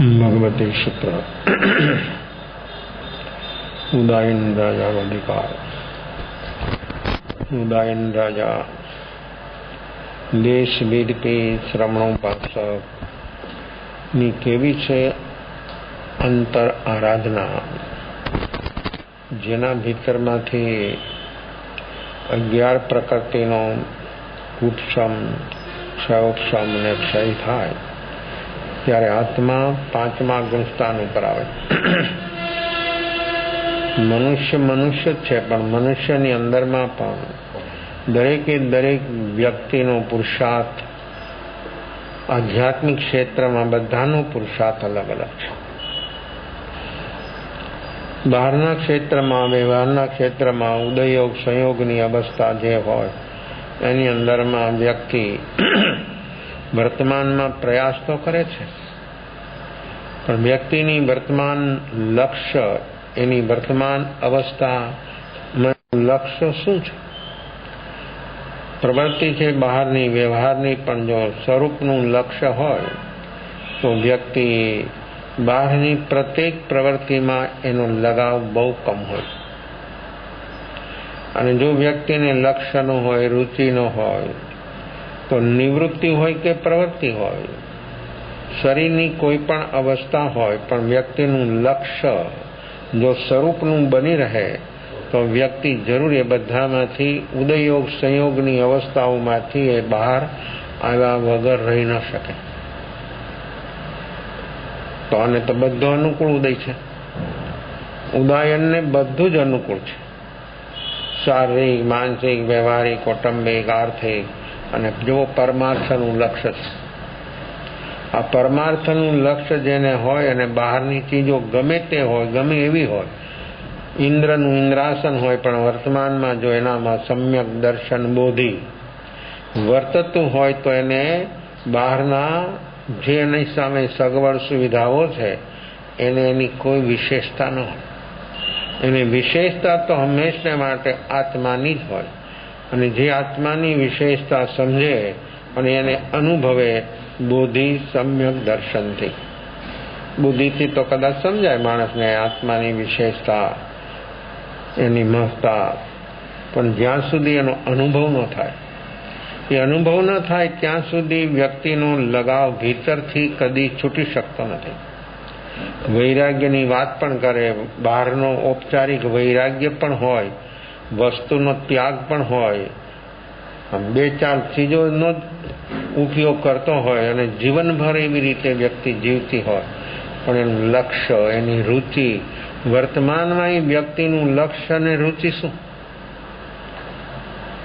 भगवती सूत्र उदायन राजा अधिकार। उदायन राजा देश विदपी श्रवणोपासक ની કેવી છે અંતર આરાધના, જેના ભીતરમાંથી 11 પ્રકૃતિનો ઉપશમ, ક્ષયોપશમ અને ક્ષય થાય ત્યારે આત્મા 5મા ગુણસ્થાન ઉપર આવે. મનુષ્ય છે, પણ મનુષ્યની અંદરમાં પણ દરેક વ્યક્તિનો પુરુષાર્થ આધ્યાત્મિક ક્ષેત્રમાં બધાનો પુરુષાર્થ અલગ અલગ છે. બહારના ક્ષેત્રમાં, વ્યવહારના ક્ષેત્રમાં ઉદયયોગ સંયોગની અવસ્થા જે હોય એની અંદરમાં વ્યક્તિ વર્તમાનમાં પ્રયાસ તો કરે છે, પણ વ્યક્તિની વર્તમાન લક્ષ્ય, એની વર્તમાન અવસ્થામાં લક્ષ્ય શું છે? પ્રવૃત્તિ છે બહારની, વ્યવહારની, પણ જો સ્વરૂપનું લક્ષ્ય હોય તો વ્યક્તિ બહારની પ્રત્યેક પ્રવૃત્તિમાં એનો લગાવ બહુ કમ હોય. અને જો વ્યક્તિને લક્ષ્ય ન હોય, રુચિ ન હોય, તો નિવૃત્તિ હોય કે પ્રવૃત્તિ હોય, શરીરની કોઈ પણ અવસ્થા હોય, પણ વ્યક્તિનું લક્ષ્ય જો સ્વરૂપનું બની રહે તો વ્યક્તિ જરૂર એ બધામાંથી ઉદયયોગ સંયોગની અવસ્થાઓમાંથી એ બહાર આવ્યા વગર રહી ન શકે. તો આને તો બધું અનુકૂળ ઉદય છે. ઉદાયનને બધું જ અનુકૂળ છે. શારીરિક, માનસિક, વ્યવહારિક, કૌટુંબિક, આર્થિક અને જો પરમાર્થનું લક્ષ્ય છે. આ પરમાર્થનું લક્ષ્ય જેને હોય અને બહારની ચીજો ગમે તે હોય, ગમે એવી હોય, ઇન્દ્રનું ઇન્દ્રાસન હોય, પણ વર્તમાનમાં જો એનામાં સમ્યક દર્શન બોધિ વર્તતું હોય તો એને બહારના જે એની સામે સગવડ સુવિધાઓ છે એને એની કોઈ વિશેષતા ન હોય. એની વિશેષતા તો હંમેશા માટે આત્માની જ હોય. અને જે આત્માની વિશેષતા સમજે અને એને અનુભવે બોધિ સમ્યક દર્શનથી, બુદ્ધિથી તો કદાચ સમજાય માણસને આત્માની વિશેષતા, એની મહત્તા, પણ જ્યાં સુધી એનો અનુભવ ન થાય, એ અનુભવ ન થાય ત્યાં સુધી વ્યક્તિનો લગાવ ભીતરથી કદી છૂટી શકતો નથી. વૈરાગ્યની વાત પણ કરે, બહારનો ઔપચારિક વૈરાગ્ય પણ હોય, વસ્તુનો ત્યાગ પણ હોય, 2-4 ચીજોનો જ ઉપયોગ કરતો હોય અને જીવનભર એવી રીતે વ્યક્તિ જીવતી હોય, પણ એનું લક્ષ્ય, એની રુચિ, વર્તમાનમાં એ વ્યક્તિનું લક્ષ્ય અને રુચિ શું?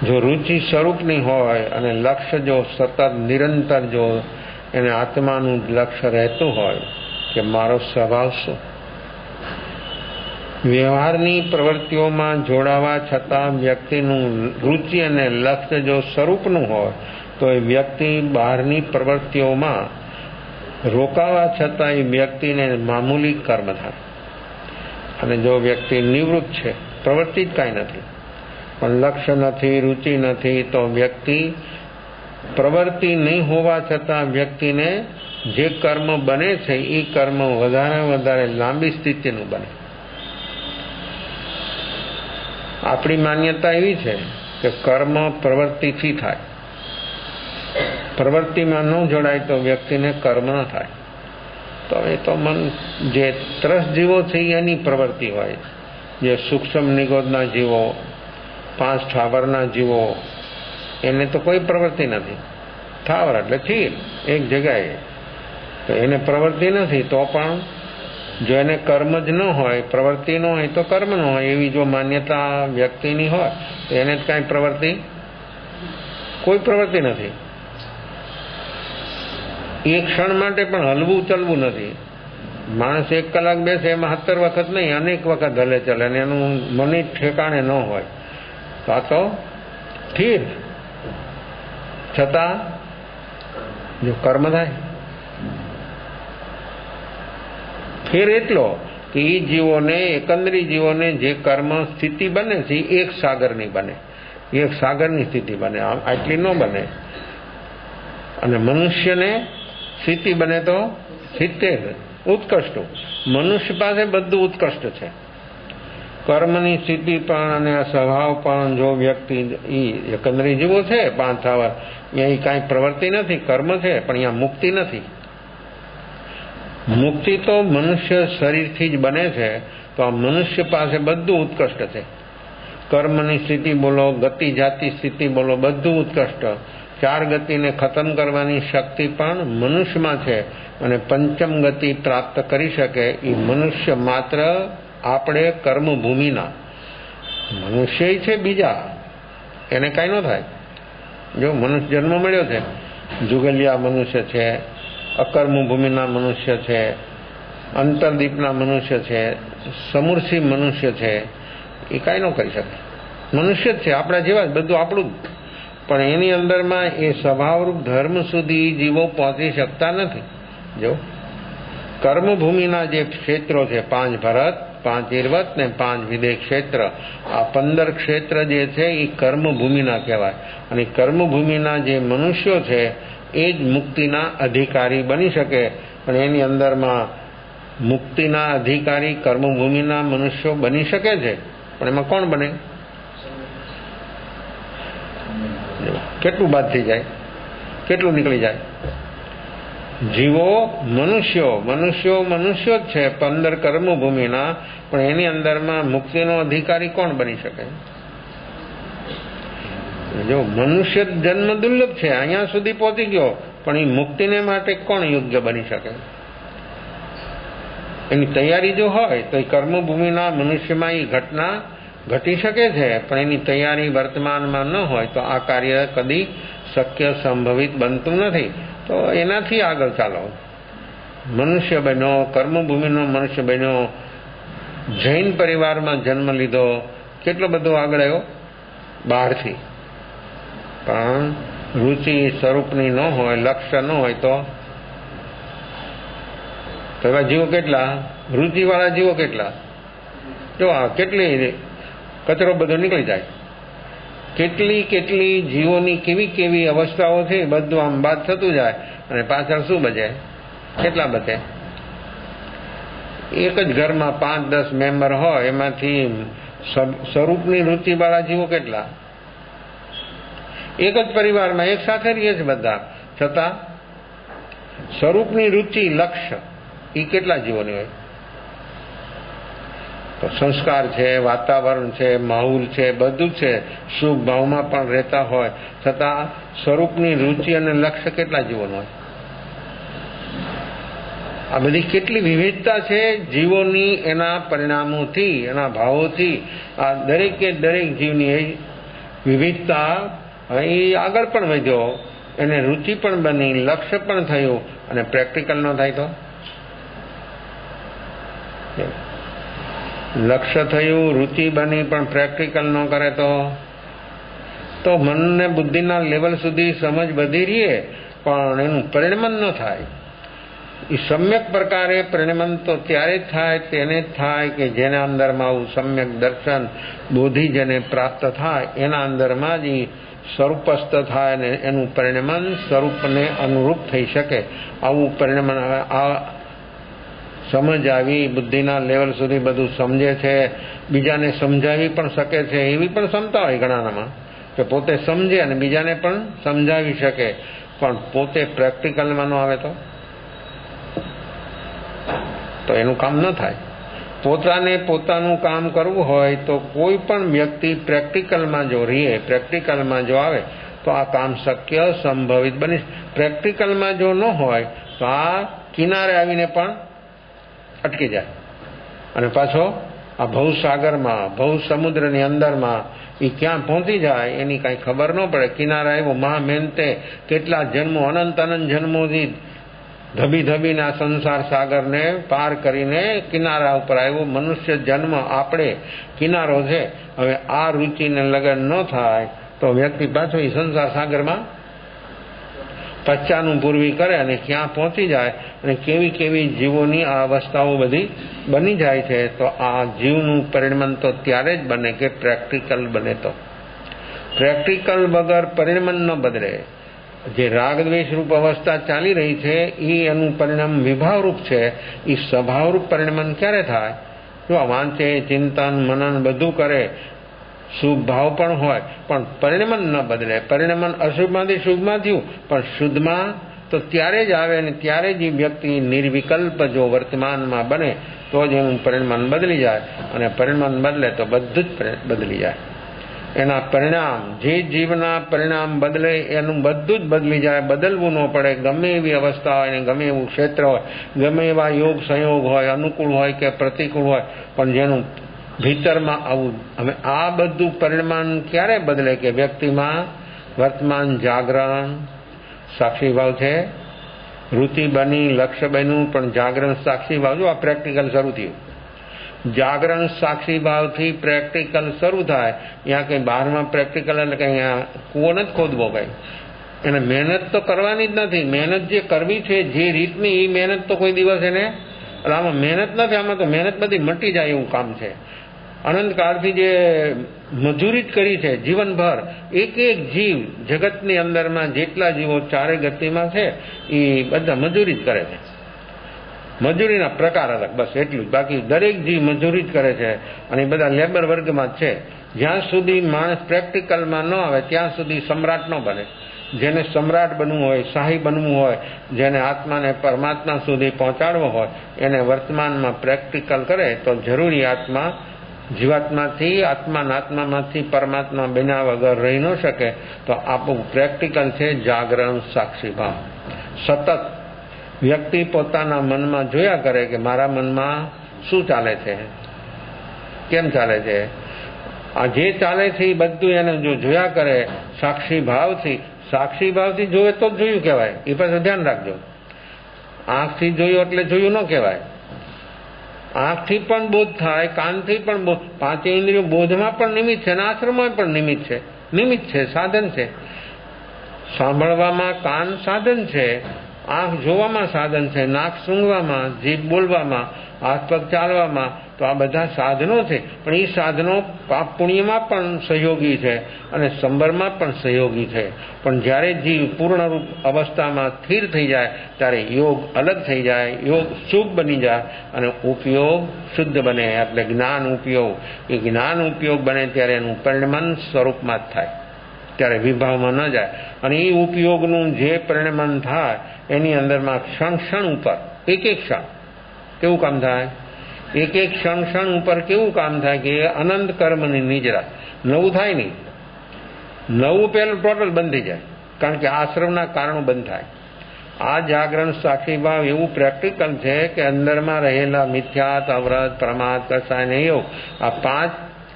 જો રુચિ સ્વરૂપની હોય અને લક્ષ્ય જો સતત નિરંતર જો એને આત્માનું લક્ષ્ય રહેતું હોય કે મારો સ્વભાવ શું? વ્યવહારની પ્રવૃત્તિઓમાં જોડાવા છતાં વ્યક્તિનું રુચિ અને લક્ષ્ય જો સ્વરૂપનું હોય તો એ વ્યક્તિ બહારની પ્રવૃત્તિઓમાં રોકાવા છતાં એ વ્યક્તિને મામૂલી કર્મ થાય. અને જો વ્યક્તિ નિવૃત્ત છે, પ્રવૃત્તિ જ કાંઈ નથી, પણ લક્ષ્ય નથી, રુચિ નથી, તો વ્યક્તિ પ્રવૃત્તિ નહીં હોવા છતાં વ્યક્તિને જે કર્મ બને છે એ કર્મ વધારે લાંબી સ્થિતિનું બને. આપણી માન્યતા એવી છે કે કર્મ પ્રવૃત્તિથી થાય, પ્રવૃત્તિમાં ન જોડાય તો વ્યક્તિને કર્મ ન થાય. તો એ તો મન જે ત્રસ જીવો છે એની પ્રવૃત્તિ હોય. જે સૂક્ષ્મ નિગોદના જીવો, 5 ઠાવરના જીવો, એને તો કોઈ પ્રવૃત્તિ નથી. ઠાવર એટલે સ્થિર એક જગ્યાએ, તો એને પ્રવૃત્તિ નથી. તો પણ જો એને કર્મ જ ન હોય, પ્રવૃત્તિ ન હોય તો કર્મ ન હોય, એવી જો માન્યતા વ્યક્તિની હોય તો એને જ કાંઈ પ્રવૃત્તિ, કોઈ પ્રવૃત્તિ નથી. એક ક્ષણ માટે પણ હલવું ચલવું નથી. માણસ 1 કલાક બેસે એમાં 70 વખત નહીં, અનેક વખત હલે ચલે અને એનું મને ઠેકાણે ન હોય. તો આ તો સ્થિર, છતાં જો કર્મ થાય. ફેર એટલો કે એ જીવોને, એકંદરી જીવોને જે કર્મ સ્થિતિ બને છે એક સાગરની બને, એક સાગરની સ્થિતિ બને, આટલી ન બને. અને મનુષ્યને સ્થિતિ બને તો 70 ઉત્કૃષ્ટ. મનુષ્ય પાસે બધું ઉત્કૃષ્ટ છે. કર્મની સ્થિતિ પણ અને સ્વભાવ પણ જો વ્યક્તિ એકંદરી જીવો છે 5 સ્થાવર, અહીં કાંઈ પ્રવૃત્તિ નથી, કર્મ છે, પણ અહીંયા મુક્તિ નથી. મુક્તિ તો મનુષ્ય શરીરથી જ બને છે. તો આ મનુષ્ય પાસે બધું ઉત્કૃષ્ટ છે. કર્મની સ્થિતિ બોલો, ગતિ જાતિ સ્થિતિ બોલો, બધું ઉત્કૃષ્ટ. 4 ગતિને ખતમ કરવાની શક્તિ પણ મનુષ્યમાં છે. અને પંચમ ગતિ પ્રાપ્ત કરી શકે એ મનુષ્ય માત્ર આપણે કર્મભૂમિના મનુષ્ય છે. બીજા એને કાંઈ ન થાય. જો મનુષ્ય જન્મ મળ્યો છે, જુગલિયા મનુષ્ય છે, અકર્મભૂમિના મનુષ્ય છે, અંતરદીપના મનુષ્ય છે, સમૂર્ષિ મનુષ્ય છે, એ કાંઈ ન કરી શકે. મનુષ્ય જ છે, આપણા જેવા જ, બધું આપણું જ. પણ એની અંદરમાં એ સ્વભાવરૂપ ધર્મ સુધી જીવો પહોંચી શકતા નથી. જો કર્મભૂમિના જે ક્ષેત્રો છે, 5 ભરત, 5 ઈર્વત ને 5 વિદેહ ક્ષેત્ર, આ 15 ક્ષેત્ર જે છે એ કર્મભૂમિના કહેવાય. અને કર્મભૂમિના જે મનુષ્યો છે એ જ મુક્તિના અધિકારી બની શકે. પણ એની અંદરમાં મુક્તિના અધિકારી કર્મભૂમિના મનુષ્યો બની શકે છે, પણ એમાં કોણ બને? કેટલું બાદ થઈ જાય, કેટલું નીકળી જાય? જીવો મનુષ્યો જ છે 15 કર્મભૂમિના, પણ એની અંદરમાં મુક્તિનો અધિકારી કોણ બની શકે? જો મનુષ્ય જન્મ દુર્લભ છે, અહીંયા સુધી પહોંચી ગયો, પણ એ મુક્તિને માટે કોણ યોગ્ય બની શકે? એની તૈયારી જો હોય તો એ કર્મભૂમિના મનુષ્યમાં એ ઘટના ઘટી શકે છે. પણ એની તૈયારી વર્તમાનમાં ન હોય તો આ કાર્ય કદી શક્ય સંભવિત બનતું નથી. તો એનાથી આગળ ચાલો. મનુષ્ય બન્યો, કર્મભૂમિનો મનુષ્ય બન્યો, જૈન પરિવારમાં જન્મ લીધો, કેટલો બધો આગળ આવ્યો બહારથી. પણ રુચિ સ્વરૂપની ન હોય, લક્ષ્ય ન હોય તો એવા જીવો કેટલા, રુચિવાળા જીવો કેટલા. જો આ કેટલી કચરો બધો નીકળી જાય, કેટલી જીવોની કેવી અવસ્થાઓ છે, બધું આમ બાદ થતું જાય. અને પાછળ શું બચે? કેટલા બચે? એક જ ઘરમાં 5-10 મેમ્બર હોય, એમાંથી સ્વરૂપની રુચિવાળા જીવો કેટલા? એક જ પરિવારમાં એક સાથે રહીએ છે બધા, છતાં સ્વરૂપની રુચિ લક્ષ્ય એ કેટલા જીવોની હોય? તો સંસ્કાર છે, વાતાવરણ છે, માહોલ છે, બધું છે, શુભ ભાવમાં પણ રહેતા હોય, છતાં સ્વરૂપની રુચિ અને લક્ષ્ય કેટલા જીવોનું હોય? આ બધી કેટલી વિવિધતા છે જીવોની, એના પરિણામોથી, એના ભાવોથી. આ દરેકે દરેક જીવની વિવિધતા એ આગળ પણ વધ્યો, એને રુચિ પણ બની, લક્ષ્ય પણ થયું. અને પ્રેક્ટિકલ ન થાય તો લક્ષ્ય થયું, રુચિ બની, પણ પ્રેક્ટિકલ ન કરે તો મનને બુદ્ધિના લેવલ સુધી સમજ વધી રહીએ, પણ એનું પરિણમન ન થાય. એ સમ્યક પ્રકારે પરિણમન તો ત્યારે જ થાય, તેને જ થાય કે જેના અંદરમાં આવું સમ્યક દર્શન બોધિ જેને પ્રાપ્ત થાય, એના અંદરમાં જ એ સ્વરૂપસ્થ થાય અને એનું પરિણમન સ્વરૂપને અનુરૂપ થઈ શકે. આવું પરિણમન આ સમજ આવી, બુદ્ધિના લેવલ સુધી બધું સમજે છે, બીજાને સમજાવી પણ શકે છે. એવી પણ ક્ષમતા હોય ઘણાનામાં કે પોતે સમજે અને બીજાને પણ સમજાવી શકે, પણ પોતે પ્રેક્ટિકલમાં ન આવે તો એનું કામ ન થાય. પોતાનું કામ કરવું હોય તો કોઈ પણ વ્યક્તિ પ્રેક્ટિકલમાં જો રહીએ, પ્રેક્ટિકલમાં જો આવે તો આ કામ શક્ય સંભવિત બની. પ્રેક્ટિકલમાં જો ન હોય તો આ કિનારે આવીને પણ અટકી જાય અને પાછો આ ભવસાગરમાં, ભવ સમુદ્રની અંદરમાં એ ક્યાં પહોંચી જાય એની કાંઈ ખબર ન પડે. કિનારે આવ્યો, મહા મહેનતે કેટલા જન્મો, અનંત જન્મોથી ધબીને આ સંસાર સાગરને પાર કરીને કિનારા ઉપર આવ્યો. મનુષ્ય જન્મ આપણે કિનારો છે. હવે આ રુચિને લગન ન થાય તો વ્યક્તિ પાછો એ સંસાર સાગરમાં પચ્ચાનું પૂર્વી કરે અને ક્યાં પહોંચી જાય અને કેવી જીવોની આ અવસ્થાઓ બધી બની જાય છે. તો આ જીવનું પરિણમન તો ત્યારે જ બને કે પ્રેક્ટિકલ બને. તો પ્રેક્ટિકલ વગર પરિણમન ન બદલે. જે રાગદ્વેષ રૂપ અવસ્થા ચાલી રહી છે એ એનું પરિણામ વિભાવરૂપ છે. એ સ્વભાવરૂપ પરિણમન ક્યારે થાય? જો વાંચે, ચિંતન, મનન બધું કરે, શુભ ભાવ પણ હોય, પણ પરિણમન ન બદલે, પરિણમન અશુભમાંથી શુભમાં થયું પણ શુદ્ધમાં, તો ત્યારે જ આવે અને ત્યારે જ એ વ્યક્તિ નિર્વિકલ્પ જો વર્તમાનમાં બને તો જ એનું પરિણમન બદલી જાય. અને પરિણમન બદલે તો બધું જ બદલી જાય. એના પરિણામ, જે જીવના પરિણામ બદલે એનું બધું જ બદલી જાય. બદલવું ન પડે. ગમે એવી અવસ્થા હોય ને ગમે એવું ક્ષેત્ર હોય, ગમે એવા યોગ સંયોગ હોય, અનુકૂળ હોય કે પ્રતિકૂળ હોય, પણ જેનું ભીતરમાં આવું. હવે આ બધું પરિણામ ક્યારે બદલે કે વ્યક્તિમાં વર્તમાન જાગરણ સાક્ષી ભાવ છે. વૃત્તિ બની, લક્ષ્ય બન્યું, પણ જાગરણ સાક્ષી ભાવ. જો આ પ્રેક્ટિકલ શરૂ થયું. જાગરણ સાક્ષી ભાવથી પ્રેક્ટિકલ શરૂ થાય. ત્યાં કંઈ બહારમાં પ્રેક્ટિકલ એટલે કંઈ કૂવો નથી ખોદવો કંઈ. એને મહેનત તો કરવાની જ નથી. મહેનત જે કરવી છે જે રીતની, એ મહેનત તો કોઈ દિવસ એને, આમાં મહેનત નથી, આમાં તો મહેનત બધી મટી જાય એવું કામ છે. અનંતકાળથી જે મજૂરી જ કરી છે જીવનભર, એક એક જીવ જગતની અંદરમાં જેટલા જીવો ચારે ગતિમાં છે એ બધા મજૂરી જ કરે છે. મજૂરીના પ્રકાર અલગ, બસ એટલું જ. બાકી દરેક જીવ મજૂરી જ કરે છે અને એ બધા લેબર વર્ગમાં જ છે. જ્યાં સુધી માણસ પ્રેક્ટિકલમાં ન આવે ત્યાં સુધી સમ્રાટ ન બને. જેને સમ્રાટ બનવું હોય, શાહી બનવું હોય, જેને આત્માને પરમાત્મા સુધી પહોંચાડવો હોય, એને વર્તમાનમાં પ્રેક્ટિકલ કરે તો જરૂરી આત્મા જીવાત્માથી આત્મામાંથી પરમાત્મા બન્યા વગર રહી ન શકે. તો આપણું પ્રેક્ટિકલ છે જાગરણ સાક્ષી ભાવ. સતત વ્યક્તિ પોતાના મનમાં જોયા કરે કે મારા મનમાં શું ચાલે છે, કેમ ચાલે છે. આ જે ચાલે છે એ બધું એને જો જોયા કરે સાક્ષી ભાવથી. સાક્ષી ભાવથી જોયે તો જ જોયું કહેવાય. એ પાછું ધ્યાન રાખજો. આંખથી જોયું એટલે જોયું ન કહેવાય. આંખથી પણ બોધ થાય, કાનથી પણ બોધ. પાંચે ઇન્દ્રિયો બોધમાં પણ નિમિત્ત છે અને આશ્રમમાં પણ નિમિત્ત છે. નિમિત્ત છે, સાધન છે. સાંભળવામાં કાન સાધન છે, આંખ જોવામાં સાધન છે, નાક સૂંઘવામાં, જીભ બોલવામાં, હાથ પગ ચાલવામાં. તો આ બધા સાધનો છે. પણ એ સાધનો પાપ પુણ્યમાં પણ સહયોગી છે અને સંબરમાં પણ સહયોગી છે. પણ જ્યારે જીવ પૂર્ણરૂપ અવસ્થામાં સ્થિર થઈ જાય ત્યારે યોગ અલગ થઈ જાય, યોગ શુભ બની જાય અને ઉપયોગ શુદ્ધ બને. એટલે જ્ઞાન ઉપયોગ. એ જ્ઞાન ઉપયોગ બને ત્યારે એનું પરિણમન સ્વરૂપમાં જ થાય, ત્યારે વિભાવમાં ન જાય. અને એ ઉપયોગનું જે પરિણમન થાય એની અંદરમાં ક્ષણ ક્ષણ ઉપર, એક એક ક્ષણ કેવું કામ થાય, એક એક ક્ષણ ક્ષણ ઉપર કેવું કામ થાય કે અનંત કર્મની નિજરા. નવું થાય નહીં, નવું પેલું ટોટલ બંધ થઈ જાય. કારણ કે આશ્રમના કારણો બંધ થાય. આ જાગરણ સાક્ષી ભાવ એવું પ્રેક્ટિકલ છે કે અંદરમાં રહેલા મિથ્યાત, અવરત, પ્રમાદ, કસાય ને યોગ, આ 5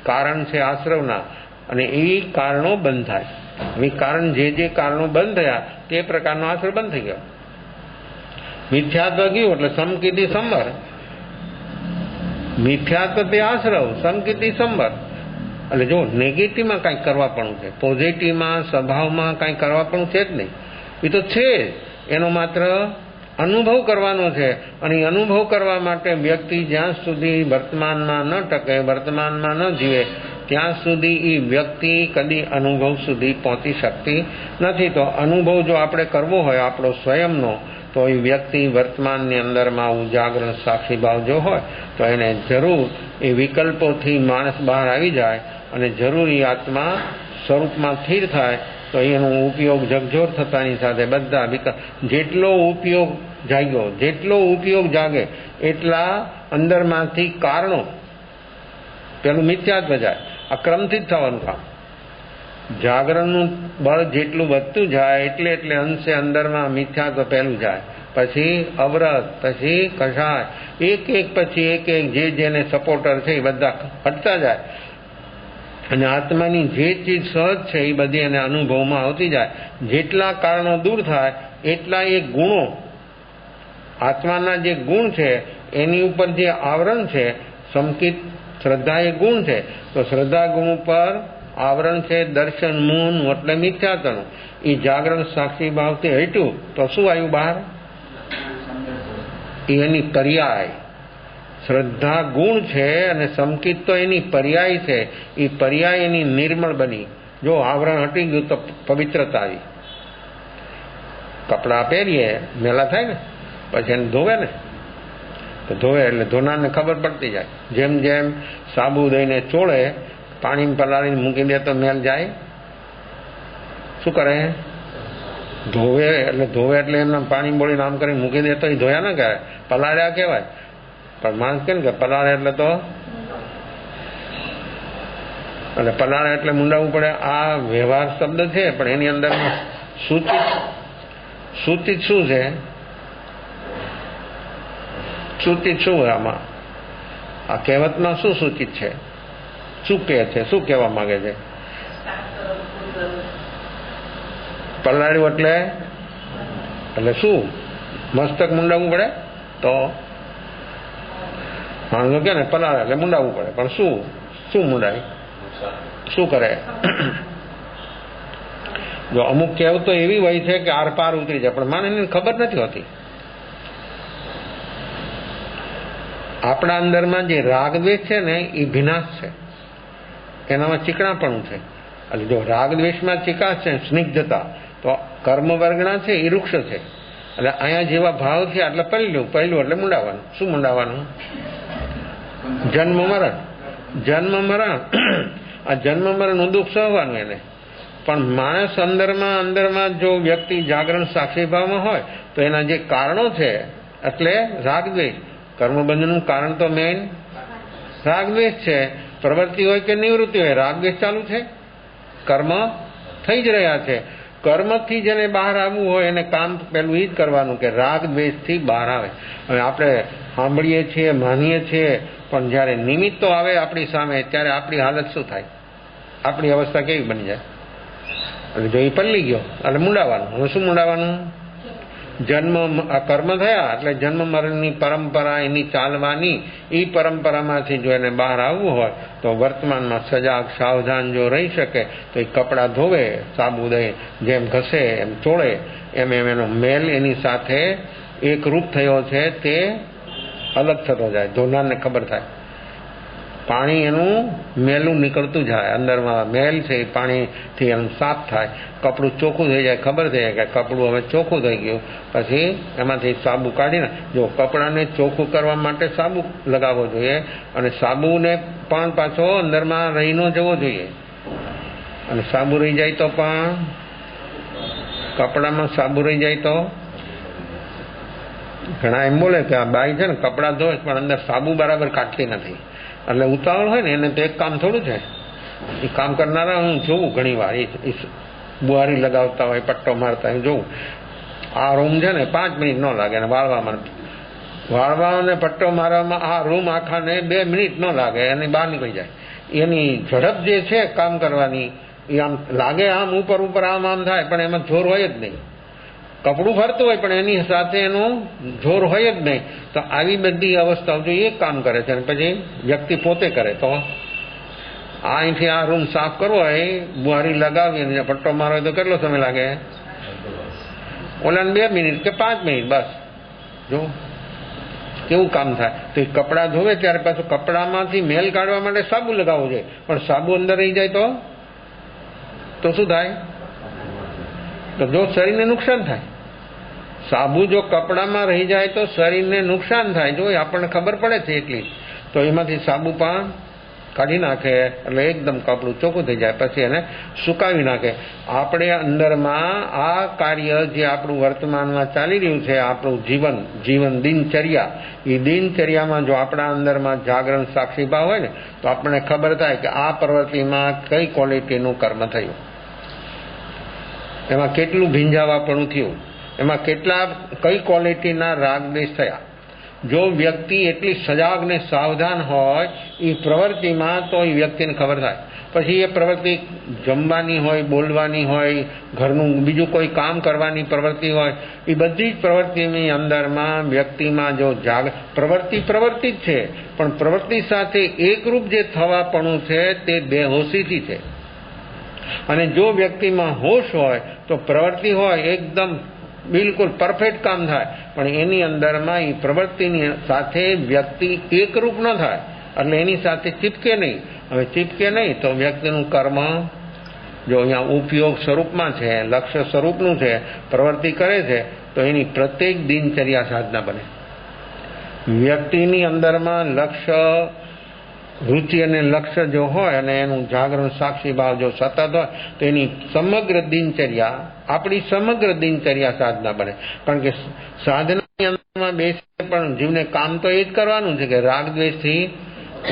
કારણ છે આશ્રમના. અને એ કારણો બંધ થાય. એ કારણ જે કારણો બંધ થયા તે પ્રકારનો આશ્રમ બંધ થઈ ગયો. મિથ્યાત્વ ગયું એટલે સમકીર્તિ સંવર. મિથ્યાત્વ તે આશ્રવ, સમકીર્તિ સંવર. એટલે જો નેગેટિવમાં કંઈક કરવા પણ છે, પોઝિટિવમાં સ્વભાવમાં કંઈક કરવા પણ છે જ નહીં. એ તો છે જ, એનો માત્ર અનુભવ કરવાનો છે. અને અનુભવ કરવા માટે વ્યક્તિ જ્યાં સુધી વર્તમાનમાં ન ટકે, વર્તમાનમાં ન જીવે ત્યાં સુધી એ વ્યક્તિ કદી અનુભવ સુધી પહોંચી શકતી નથી. તો અનુભવ જો આપણે કરવો હોય આપણો સ્વયંનો, તો એ વ્યક્તિ વર્તમાનની અંદરમાં ઉજાગરણ સાક્ષી ભાવ જો હોય તો એને જરૂર એ વિકલ્પોથી માણસ બહાર આવી જાય અને જરૂરી આત્મા સ્વરૂપમાં સ્થિર થાય. તો એનો ઉપયોગ જગજોર થતાની સાથે બધા વિકલ્પ, જેટલો ઉપયોગ જાગ્યો, જેટલો ઉપયોગ જાગે એટલા અંદરમાંથી કારણો પેલું મિથ્યાત્વ જાય. આ ક્રમથી જ થવાનું કામ. જાગરણનું બળ જેટલું વધતું જાય એટલે અંશે અંદરમાં મિથ્યાત્વ પહેલું જાય, પછી અવરત, પછી કષાય, એક એક પછી એક જે જેને સપોર્ટર છે એ બધા હટતા જાય. અને આત્માની જે ચીજ સહજ છે એ બધી એને અનુભવમાં આવતી જાય. જેટલા કારણો દૂર થાય એટલા એ ગુણો, આત્માના જે ગુણ છે એની ઉપર જે આવરણ છે, સંકિત શ્રદ્ધા એ ગુણ છે. તો શ્રદ્ધા ગુણ ઉપર આવરણ છે દર્શન મૂન એટલે મિથ્યાત્વનું. એ જાગરણ સાક્ષી ભાવથી હટ્યું તો શું આવ્યું બહાર? એની પર્યાય. શ્રદ્ધા ગુણ છે અને સંકિત તો એની પર્યાય છે. એ પર્યાય એની નિર્મળ બની. જો આવરણ હટી ગયું તો પવિત્રતા આવી. કપડાં પહેરીએ મેલા થાય ને, પછી એને ધોવે ને, તો ધોવે એટલે ધોનારને ખબર પડતી જાય. જેમ જેમ સાબુ દઈને ચોળે, પાણીમાં પલાળીને મૂકી દે તો મેલ જાય. શું કરે? ધોવે એટલે એમના પાણી બોળીને આમ કરીને મૂકી દે તો એ ધોયા ના કહેવાય, પલાળ્યા કહેવાય. પણ માણસ કે ને કે પલાળે એટલે તો પલાળે એટલે મુંડાવવું પડે. આ વ્યવહાર શબ્દ છે, પણ એની અંદર સૂચિત શું છે? સૂચિત શું હોય આમાં? આ કહેવતમાં શું સૂચિત છે? શું કહે છે? શું કહેવા માંગે છે? પલાળ્યું એટલે શું? મસ્તક મુંડાવવું પડે? તો માણસો કે ને પલાળે એટલે મુંડાવવું પડે, પણ શું મુંડાય? શું કરે? જો અમુક કહેવતો એવી હોય છે કે આર પાર ઉતરી જાય, પણ માણસને ખબર નથી હોતી. આપણા અંદરમાં જે રાગ દ્વેષ છે ને એ ભીનાશ છે, એનામાં ચીકણાપણું છે. એટલે જો રાગ દ્વેષમાં ચીકાશ છે, સ્નિગ્ધતા, તો કર્મ વર્ગના છે એ વૃક્ષ છે. એટલે અહીંયા જેવા ભાવ છે એટલે પહેલું એટલે મુંડાવવાનું. શું મુંડાવવાનું? જન્મ મરણ. આ જન્મ મરણ દુઃખ સહવાનું એને. પણ માણસ અંદરમાં જો વ્યક્તિ જાગરણ સાક્ષી ભાવમાં હોય તો એના જે કારણો છે, એટલે રાગ દ્વેષ, કર્મબંધનનું કારણ તો મેઇન રાગ દ્વેષ છે. પ્રવૃત્તિ હોય કે નિવૃત્તિ હોય, રાગ દ્વેષ ચાલુ છે, કર્મ થઈ જ રહ્યા છે. કર્મથી જેને બહાર આવવું હોય એને કામ પેલું એ જ કરવાનું કે રાગ દ્વેષથી બહાર આવે. હવે આપણે સાંભળીએ છીએ, માનીએ છીએ, પણ જ્યારે નિમિત્તો આવે આપણી સામે ત્યારે આપણી હાલત શું થાય? આપણી અવસ્થા કેવી બની જાય? એટલે જો એ પલ્લી ગયો એટલે મુંડાવાનું. હવે શું મુંડાવાનું? કર્મ થયા એટલે જન્મ મરણની પરંપરા એની ચાલવાની, એ પરંપરામાંથી જો એને બહાર આવવું હોય તો વર્તમાનમાં સજાગ સાવધાન જો રહી શકે તો એ કપડાં ધોવે, સાબુ દઈ જેમ ઘસે એમ ચોળે, એમ એનો મેલ એની સાથે એકરૂપ થયો છે તે અલગ થતો જાય. ધોનારને ખબર થાય, પાણી એનું મેલું નીકળતું જાય, અંદરમાં મેલ છે એ પાણીથી એનું સાફ થાય, કપડું ચોખ્ખું થઈ જાય, ખબર થઈ જાય કે કપડું હવે ચોખ્ખું થઈ ગયું. પછી એમાંથી સાબુ કાઢીને, જો કપડાને ચોખ્ખું કરવા માટે સાબુ લગાવવો જોઈએ, અને સાબુને પણ પાછો અંદરમાં રહી ન જવો જોઈએ. અને સાબુ રહી જાય તો પણ, કપડામાં સાબુ રહી જાય તો ઘણા એમ બોલે કે આ બાઈ છે ને કપડાં ધોય પણ અંદર સાબુ બરાબર કાઢતી નથી. એટલે ઉતાવળ હોય ને એને તો એક કામ થોડું છે. એ કામ કરનારા હું જોઉં ઘણી વાર, એ બુહારી લગાવતા હોય, પટ્ટો મારતા હોય જોઉં. આ રૂમ છે ને 5 મિનિટ ન લાગે, અને વાળવામાં ને પટ્ટો મારવામાં આ રૂમ આખાને 2 મિનિટ ન લાગે, એની બહાર નીકળી જાય. એની ઝડપ જે છે કામ કરવાની એ આમ લાગે આમ ઉપર આમ થાય, પણ એમાં જોર હોય જ નહીં. કપડું ફરતું હોય પણ એની સાથે એનું જોર હોય જ નહીં. તો આવી બધી અવસ્થાઓ જો એ કામ કરે છે, અને પછી વ્યક્તિ પોતે કરે તો અહીંથી આ રૂમ સાફ કરવો હોય, બુહારી લગાવી પટ્ટો મારો હોય તો કેટલો સમય લાગે? ઓલાને 2 મિનિટ કે 5 મિનિટ બસ. જો કેવું કામ થાય. તો એ કપડાં ધોવે ત્યારે પાછું કપડામાંથી મેલ કાઢવા માટે સાબુ લગાવવો જોઈએ, પણ સાબુ અંદર રહી જાય તો શું થાય? તો જો શરીરને નુકસાન થાય. સાબુ જો કપડામાં રહી જાય તો શરીરને નુકસાન થાય. જો આપણને ખબર પડે છે એટલી, તો એમાંથી સાબુ પણ કાઢી નાખે એટલે એકદમ કપડું ચોખ્ખું થઈ જાય. પછી એને સુકાવી નાખે. આપણે અંદરમાં આ કાર્ય જે આપણું વર્તમાનમાં ચાલી રહ્યું છે, આપણું જીવન દિનચર્યા, એ દિનચર્યામાં જો આપણા અંદરમાં જાગરણ સાક્ષી ભાવ હોય ને તો આપણને ખબર થાય કે આ પ્રવૃત્તિમાં કઈ ક્વોલિટીનું કર્મ થયું, એમાં કેટલું ભીંજાવાપણું થયું, એમાં કઈ ક્વોલિટીના રાગ દ્વેષ થયા. જો વ્યક્તિ એટલી સજાગ ને સાવધાન હોય એ પ્રવૃત્તિમાં તો એ વ્યક્તિને ખબર થાય. પછી એ પ્રવૃત્તિ જમવાની હોય, બોલવાની હોય, ઘરનું બીજું કોઈ કામ કરવાની પ્રવૃત્તિ હોય, એ બધી જ પ્રવૃત્તિની અંદરમાં વ્યક્તિમાં જો પ્રવૃત્તિ જ છે, પણ પ્રવૃત્તિ સાથે એકરૂપ જે થવાપણું છે તે બેહોશીથી છે. અને જો વ્યક્તિમાં હોશ હોય તો પ્રવૃત્તિ હોય એકદમ બિલકુલ પરફેક્ટ કામ થાય, પણ એની અંદરમાં એ પ્રવૃત્તિની સાથે વ્યક્તિ એકરૂપ ન થાય, એટલે એની સાથે ચીપકે નહીં. હવે ચીપકે નહીં તો વ્યક્તિનું કર્મ જો અહીંયા ઉપયોગ સ્વરૂપમાં છે, લક્ષ્ય સ્વરૂપનું છે, પ્રવૃત્તિ કરે છે, તો એની પ્રત્યેક દિનચર્યા સાધના બને. વ્યક્તિની અંદરમાં લક્ષ્ય, રુચિ અને લક્ષ્ય જો હોય અને એનું જાગરણ સાક્ષી ભાવ જો સતત હોય તો એની સમગ્ર દિનચર્યા, આપણી સમગ્ર દિનચર્યા સાધના બને. કારણ કે સાધનાની અંદરમાં બેસે પણ જીવને કામ તો એ જ કરવાનું છે કે રાગ દ્વેષથી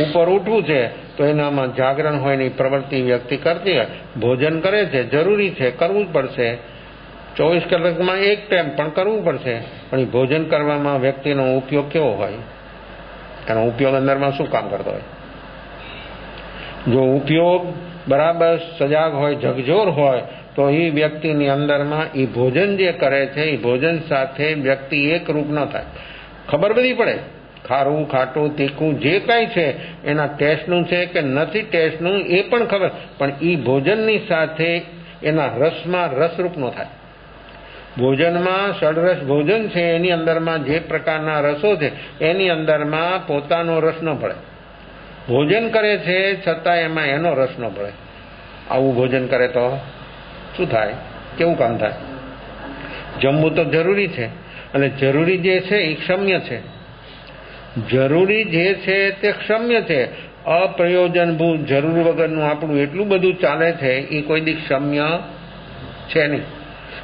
ઉપર ઉઠવું છે, તો એનામાં જાગરણ હોય એની પ્રવૃત્તિ વ્યક્તિ કરતી હોય. ભોજન કરે છે, જરૂરી છે, કરવું જ પડશે. 24 કલાકમાં એક ટાઈમ પણ કરવું પડશે. પણ એ ભોજન કરવામાં વ્યક્તિનો ઉપયોગ કેવો હોય, એનો ઉપયોગ અંદરમાં શું કામ કરતો હોય? જો ઉપયોગ બરાબર સજાગ હોય, ઝગઝોર હોય, તો એ વ્યક્તિની અંદરમાં એ ભોજન જે કરે છે એ ભોજન સાથે વ્યક્તિ એક રૂપ ન થાય. ખબર બધી પડે, ખારું, ખાટું, તીખું જે કાંઈ છે એના ટેસ્ટનું છે કે નથી ટેસ્ટનું એ પણ ખબર, પણ એ ભોજનની સાથે એના રસમાં રસરૂપ ન થાય. ભોજનમાં ષડરસ ભોજન છે, એની અંદરમાં જે પ્રકારના રસો છે એની અંદરમાં પોતાનો રસ ન ભળે. ભોજન કરે છે છતાં એમાં એનો રસ ન ભળે. આવું ભોજન કરે તો શું થાય? કેવું કામ થાય? જમવું તો જરૂરી છે, અને જરૂરી જે છે એ ક્ષમ્ય છે. જરૂરી જે છે તે ક્ષમ્ય છે. અપ્રયોજનભૂત જરૂર વગરનું આપણું એટલું બધું ચાલે છે એ કોઈ દી ક્ષમ્ય છે નહીં.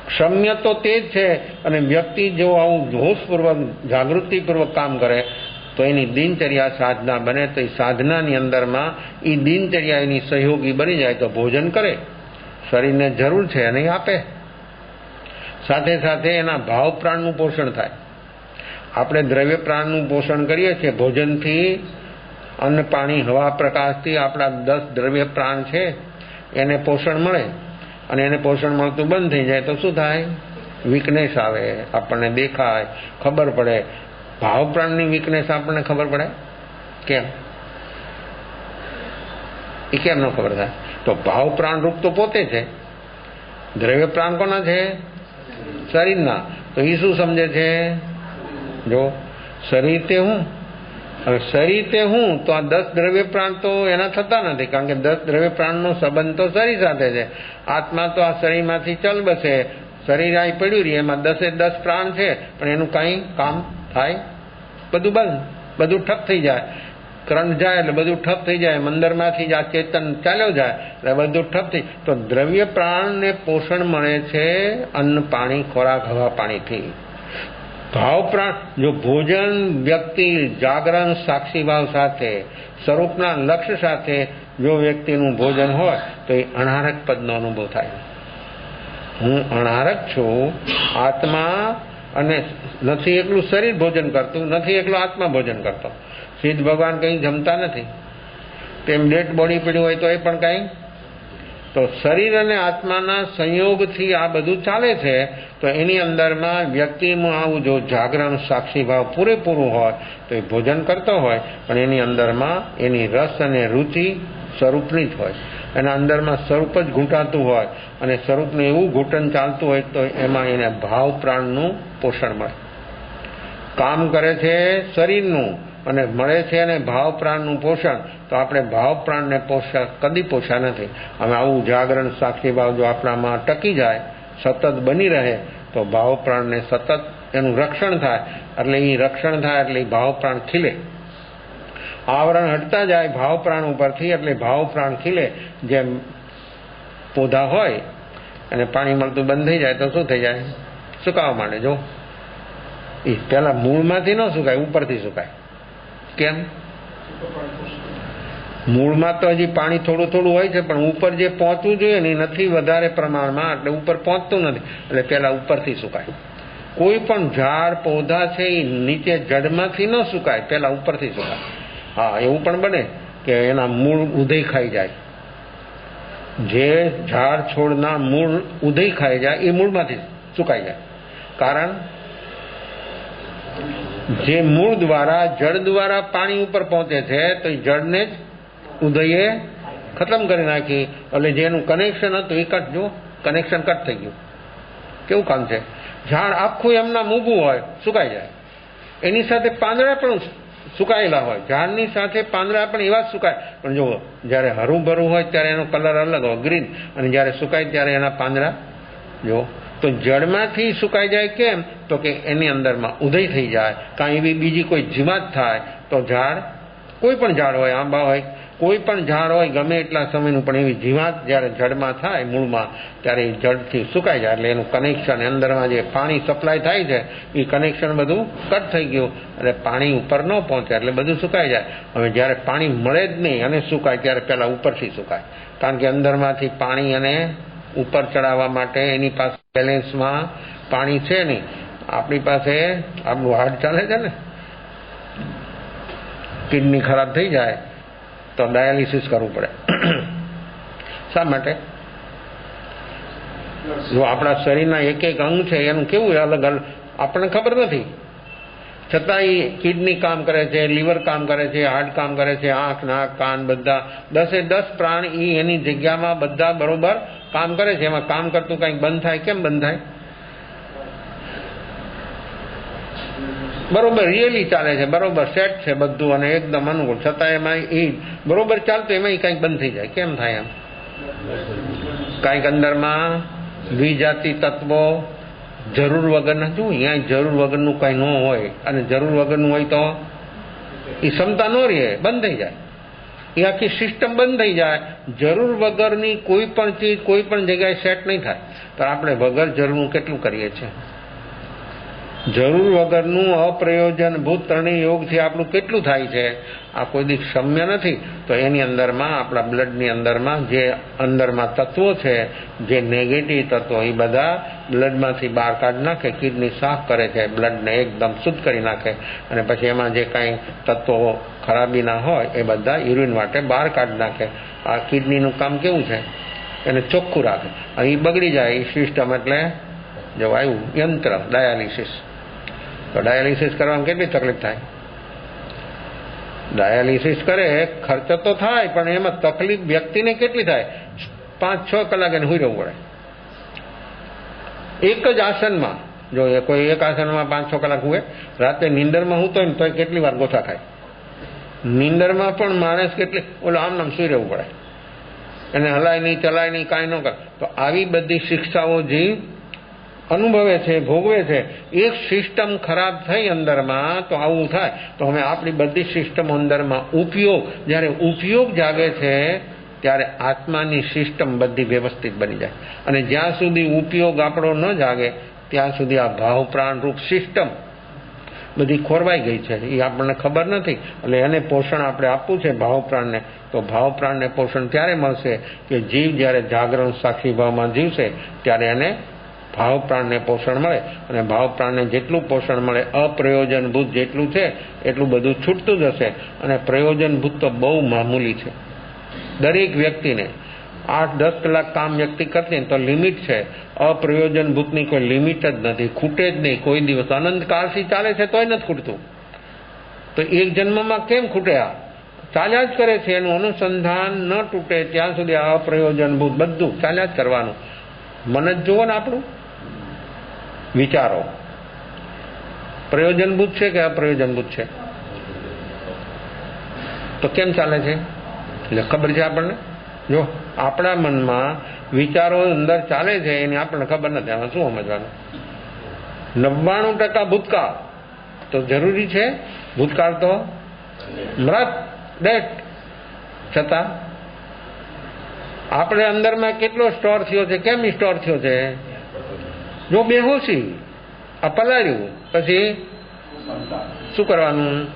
ક્ષમ્ય તો તે જ છે. અને વ્યક્તિ જો આવું જોશપૂર્વક, જાગૃતિપૂર્વક કામ કરે તો એની દિનચર્યા સાધના બને. તો એ સાધનાની અંદરમાં એ દિનચર્યા એની સહયોગી બની જાય. તો ભોજન કરે, શરીરને જરૂર છે અને આપે, સાથે સાથે એના ભાવ પ્રાણનું પોષણ થાય. આપણે દ્રવ્ય પ્રાણનું પોષણ કરીએ છીએ ભોજનથી, અન્ન, પાણી, હવા, પ્રકાશથી આપણા 10 દ્રવ્ય પ્રાણ છે એને પોષણ મળે. અને એને પોષણ મળતું બંધ થઈ જાય તો શું થાય? વીકનેસ આવે, આપણને દેખાય, ખબર પડે. ભાવ પ્રાણની વીકનેસ આપણને ખબર પડે કેમ? એ કેમ ન ખબર થાય? તો ભાવ પ્રાણ રૂપ તો પોતે છે. દ્રવ્ય પ્રાણ કોના છે? શરીરના. તો એ શું સમજે છે? જો શરીર તે હું, હવે શરીર તે હું, તો આ 10 દ્રવ્ય પ્રાણ તો એના થતા નથી. કારણ કે 10 દ્રવ્ય પ્રાણનો સંબંધ તો શરીર સાથે છે. આત્મા તો આ શરીરમાંથી ચલ બસે, શરીર આ પડ્યું રહે, એમાં 10 પ્રાણ છે, પણ એનું કાંઈ કામ થાય? બધું બંધ, બધું ઠપ થઈ જાય. કરંટ જાય એટલે બધું ઠપ થઈ જાય. મંદિરમાંથી જ આ ચેતન ચાલ્યો જાય એટલે બધું ઠપ થઈ. તો દ્રવ્ય પ્રાણને પોષણ મળે છે અન્ન, પાણી, ખોરાક, હવા, પાણીથી. ભાવ પ્રાણ, જો ભોજન વ્યક્તિ જાગરણ સાક્ષી ભાવ સાથે, સ્વરૂપના લક્ષ્ય સાથે જો વ્યક્તિનું ભોજન હોય તો એ અણારક પદનો અનુભવ થાય. હું અણારક છું, આત્મા, અને નથી એકલું શરીર ભોજન કરતું, નથી એકલો આત્મા ભોજન કરતો. સિદ્ધ ભગવાન કંઈ જમતા નથી, તેમ ડેડ બોડી પડ્યું હોય તો એ પણ કંઈ. તો શરીર અને આત્માના સંયોગથી આ બધું ચાલે છે. તો એની અંદરમાં વ્યક્તિમાં આવું જો જાગરણ સાક્ષી ભાવ પૂરેપૂરું હોય તો એ ભોજન કરતો હોય, પણ એની અંદરમાં એની રસ અને રુચિ સ્વરૂપની જ હોય. એના અંદરમાં સ્વરૂપ જ ઘૂંટાતું હોય, અને સ્વરૂપનું એવું ઘૂંટન ચાલતું હોય તો એમાં એને ભાવ પ્રાણનું પોષણ મળે. કામ કરે છે શરીરનું અને મળે છે એને ભાવ પ્રાણનું પોષણ. તો આપણે ભાવ પ્રાણને કદી પોષા નથી. હવે આવું જાગરણ સાક્ષી ભાવ જો આપણામાં ટકી જાય, સતત બની રહે, તો ભાવ પ્રાણને સતત એનું રક્ષણ થાય. એટલે એ રક્ષણ થાય એટલે એ ભાવ પ્રાણ ખીલે. આવરણ હટતા જાય ભાવ પ્રાણ ઉપરથી એટલે ભાવ પ્રાણ ખીલે. જેમ પૌધા હોય અને પાણી મળતું બંધ થઈ જાય તો શું થઈ જાય? સુકાવા માંડે. જો એ પેલા મૂળમાંથી ન સુકાય, ઉપરથી સુકાય. કેમ? મૂળમાં તો હજી પાણી થોડું થોડું હોય છે, પણ ઉપર જે પહોંચવું જોઈએ ને નથી વધારે પ્રમાણમાં, એટલે ઉપર પહોંચતું નથી, એટલે પેલા ઉપરથી સુકાય. કોઈ પણ ઝાડ પૌધા છે એ નીચે જડમાંથી ન સુકાય, પેલા ઉપરથી સુકાય. હા, એવું પણ બને કે એના મૂળ ઉદય ખાઈ જાય. જે ઝાડ છોડના મૂળ ઉદય ખાઈ જાય એ મૂળમાંથી સુકાઈ જાય. કારણ જે મૂળ દ્વારા જળ દ્વારા પાણી ઉપર પહોંચે છે તો એ જળને જ ઉદયે ખતમ કરી નાખી. એટલે જેનું કનેક્શન હતું એ કટ, જો કનેક્શન કટ થઈ ગયું. કેવું કામ છે? ઝાડ આખું એમના ઊભું હોય, સુકાઈ જાય. એની સાથે પાંદડા પણ સુકાયેલા હોય, ઝાડની સાથે પાંદડા પણ એવા જ સુકાય, પણ જો જ્યારે હરું ભરું હોય ત્યારે એનો કલર અલગ હોય, ગ્રીન, અને જ્યારે સુકાય ત્યારે એના પાંદડા જો. તો જળમાંથી સુકાઈ જાય કેમ? તો કે એની અંદરમાં ઉદય થઈ જાય, કાં એવી બીજી કોઈ જીવાત થાય તો ઝાડ, કોઈ પણ ઝાડ હોય, આંબા હોય, કોઈ પણ ઝાડ હોય ગમે એટલા સમયનું, પણ એવી જીવાત જ્યારે જળમાં થાય મૂળમાં, ત્યારે એ જળથી સુકાઈ જાય. એટલે એનું કનેક્શન અંદરમાં જે પાણી સપ્લાય થાય છે એ કનેક્શન બધું કટ થઈ ગયું, એટલે પાણી ઉપર ન પહોંચે એટલે બધું સુકાઈ જાય. હવે જ્યારે પાણી મળે જ નહીં અને સુકાય ત્યારે પહેલાં ઉપરથી સુકાય, કારણ કે અંદરમાંથી પાણી અને ઉપર ચડાવવા માટે એની પાસે બેલેન્સમાં પાણી છે નહીં. આપણી પાસે આપણું હાર્ટ ચાલે છે ને, કિડની ખરાબ થઈ જાય તો ડાયાલિસિસ કરવું પડે. શા માટે? જો આપણા શરીરના એક એક અંગ છે એનું કેવું અલગ અલગ આપણને ખબર નથી, છતાં એ કિડની કામ કરે છે, લીવર કામ કરે છે, હાર્ટ કામ કરે છે, આંખ, નાક, કાન બધા 10 પ્રાણ એની જગ્યામાં બધા બરોબર કામ કરે છે. એમાં કામ કરતું કંઈક બંધ થાય, કેમ બંધ થાય? બરોબર રિયલી ચાલે છે, બરોબર સેટ છે બધું અને એકદમ અનુકૂળ, છતાં એમાં એ બરોબર ચાલતું એમાં કંઈક બંધ થઈ જાય, કેમ થાય? એમ કંઈક અંદરમાં દ્વિજાતિ તત્વો જરૂર વગરના, જો અહીંયા જરૂર વગરનું કંઈ ન હોય અને જરૂર વગરનું હોય તો એ ક્ષમતા ન રહે, બંધ થઈ જાય, એ આખી સિસ્ટમ બંધ થઈ જાય. જરૂર વગરની કોઈ પણ ચીજ કોઈ પણ જગ્યાએ સેટ નહીં થાય. તો આપણે વગર જરૂરનું કેટલું કરીએ છીએ? જરૂર વગરનું અપ્રયોજનભૂત ત્રણેય યોગથી આપણું કેટલું થાય છે? આ કોઈ દી ક્ષમ્ય નથી. તો એની અંદરમાં આપણા બ્લડની અંદરમાં જે અંદરમાં તત્વો છે, જે નેગેટિવ તત્વો, એ બધા બ્લડમાંથી બહાર કાઢી નાખે, કિડની સાફ કરે છે, બ્લડને એકદમ શુદ્ધ કરી નાખે, અને પછી એમાં જે કાંઈ તત્વો ખરાબીના હોય એ બધા યુરિન માટે બહાર કાઢી નાખે. આ કિડનીનું કામ કેવું છે? એને ચોખ્ખું રાખે. અહીં બગડી જાય એ સિસ્ટમ, એટલે જો આવ્યું યંત્ર ડાયાલિસિસ. તો ડાયાલિસિસ કરવામાં કેટલી તકલીફ થાય? ડાયાલિસિસ કરે ખર્ચ તો થાય, પણ એમાં તકલીફ વ્યક્તિને કેટલી થાય? 5-6 કલાક એને સુઈ રહેવું પડે એક જ આસનમાં. જો કોઈ એક આસનમાં 5-6 કલાક હુએ, રાતે નીંદરમાં હું તો ને તો કેટલી વાર ગોથા ખાય. નીંદરમાં પણ માણસ કેટલી ઓલો આમ સુઈ રહેવું પડે, એને હલાય નહીં, ચલાય નહીં, કાંઈ ન કરે. તો આવી બધી શિક્ષાઓ જે અનુભવે છે, ભોગવે છે, એક સિસ્ટમ ખરાબ થઈ અંદરમાં તો આવું થાય. તો હવે આપણી બધી સિસ્ટમ અંદરમાં જ્યારે ઉપયોગ જાગે છે ત્યારે આત્માની સિસ્ટમ બધી વ્યવસ્થિત બની જાય. અને જ્યાં સુધી ઉપયોગ આપણો ન જાગે ત્યાં સુધી આ ભાવ પ્રાણ રૂપ સિસ્ટમ બધી ખોરવાઈ ગઈ છે, એ આપણને ખબર નથી. એટલે એને પોષણ આપણે આપવું છે ભાવ પ્રાણને. તો ભાવ પ્રાણને પોષણ ત્યારે મળશે કે જીવ જ્યારે જાગરણ સાક્ષી ભાવમાં જીવશે ત્યારે એને ભાવ પ્રાણને પોષણ મળે. અને ભાવ પ્રાણને જેટલું પોષણ મળે, અપ્રયોજનભૂત જેટલું છે એટલું બધું છૂટતું જશે. અને પ્રયોજનભૂત તો બહુ મામૂલી છે. દરેક વ્યક્તિને 8-10 કલાક કામ વ્યક્તિ કરતી તો લિમિટ છે. અપ્રયોજનભૂતની કોઈ લિમિટ જ નથી, ખૂટે જ નહીં કોઈ દિવસ. અનંતકાળથી ચાલે છે તોય નથી ખૂટતું. તો એક જન્મમાં કેમ ખૂટે? આ ચાલ્યા જ કરે છે. એનું અનુસંધાન ન તૂટે ત્યાં સુધી આ અપ્રયોજનભૂત બધું ચાલ્યા જ કરવાનું. મન જ જુઓ ને, આપણું વિચારો પ્રયોજનભૂત છે કે અપ્રયોજનભૂત છે? તો કેમ ચાલે છે? એટલે ખબર છે આપણને. જો આપણા મનમાં વિચારો અંદર ચાલે છે એની આપણને ખબર નથી. આમાં શું સમજવાનું? 99% ભૂતકાળ તો જરૂરી છે. ભૂતકાળ તો મૃત ડેટ. છતાં આપણે અંદરમાં કેટલો સ્ટોર થયો છે? કેમ સ્ટોર થયો છે? જો બેહોશી આ પલાળ્યું પછી શું કરવાનું?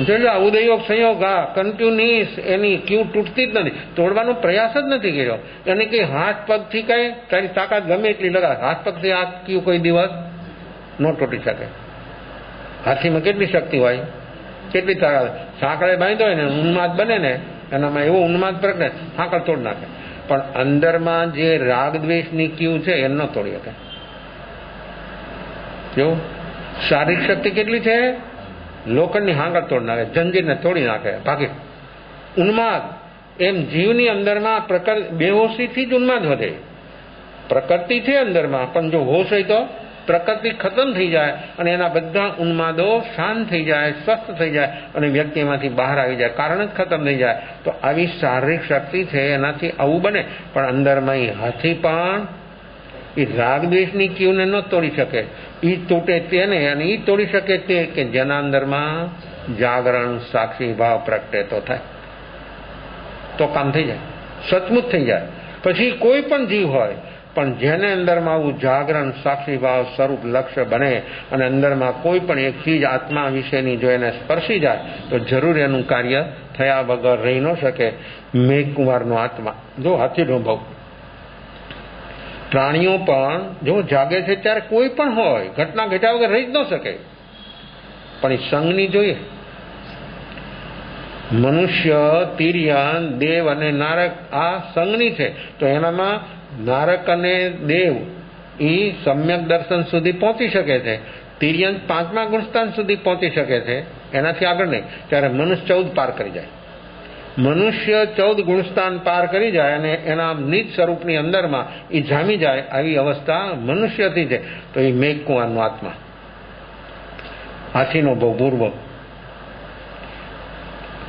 જોઈ લો, ઉદયોગ સંયોગ આ કન્ટિન્યુઅસ, એની ક્યુ તૂટતી જ નથી, તોડવાનો પ્રયાસ જ નથી કર્યો. એને કઈ હાથ પગથી કઈ તારી તાકાત ગમે એટલી લગાવે, હાથ પગથી આ ક્યુ કોઈ દિવસ ન તૂટી શકે. હાથીમાં કેટલી શક્તિ હોય, કેટલી તાકાત. સાંકળે બાંધ્યો હોય ને ઉન્માદ બને ને, એનામાં એવો ઉન્માદ પ્રગટે સાંકળ તોડ નાખે. પણ અંદરમાં જે રાગ દ્વેષની ક્યુ છે એ ન તોડી શકે. જો શારીરિક શક્તિ કેટલી છે? લોખંડની હાંકળ તોડ નાખે, જંજીરને તોડી નાખે, ભાગે. ઉન્માદ એમ જીવની અંદરમાં બેહોશીથી જ ઉન્માદ વધે. પ્રકૃતિ છે અંદરમાં, પણ જો હોશ હોય તો પ્રકૃતિ ખતમ થઈ જાય અને એના બધા ઉન્માદો શાંત થઈ જાય, સ્વસ્થ થઈ જાય અને વ્યક્તિ એમાંથી બહાર આવી જાય, કારણ જ ખતમ થઈ જાય. તો આવી શારીરિક શક્તિ છે, એનાથી આવું બને. પણ અંદરમાં એ હાથી પણ એ રાગ દ્વેષની કીવને ન તોડી શકે. એ તૂટે તેને, અને એ તોડી શકે તે કે જેના અંદરમાં જાગરણ સાક્ષી ભાવ પ્રગટે તો થાય, તો કામ થઈ જાય, સચમુચ થઈ જાય. પછી કોઈ પણ જીવ હોય, પણ જેને અંદરમાં આવું જાગરણ સાક્ષી ભાવ સ્વરૂપ લક્ષ્ય બને અને અંદરમાં કોઈ પણ એક ચીજ આત્મા વિશેની જો એને સ્પર્શી જાય તો જરૂર એનું કાર્ય થયા વગર રહી ન શકે. મેઘકુમારનો આત્મા જો હાથીનો ભાવ, પ્રાણીઓ પણ જો જાગે છે ત્યારે કોઈ પણ હોય ઘટના ઘટ્યા વગર રહી જ ન શકે, પણ એ સંઘની જોઈએ. મનુષ્ય, તિર્યન, દેવ અને નારક આ સંઘની છે. તો એનામાં નારક અને દેવ એ સમ્યક દર્શન સુધી પહોંચી શકે છે. તિર્યન 5મા ગુણસ્થાન સુધી પહોંચી શકે છે, એનાથી આગળ નહીં. ત્યારે મનુષ્ય 14 પાર કરી જાય. મનુષ્ય 14 ગુણસ્થાન પાર કરી જાય અને એના નિજ સ્વરૂપની અંદરમાં એ જામી જાય, આવી અવસ્થા મનુષ્યથી છે. તો એ મેઘકુમારનો આત્મા, હાથીનો બહુ પૂર્વ,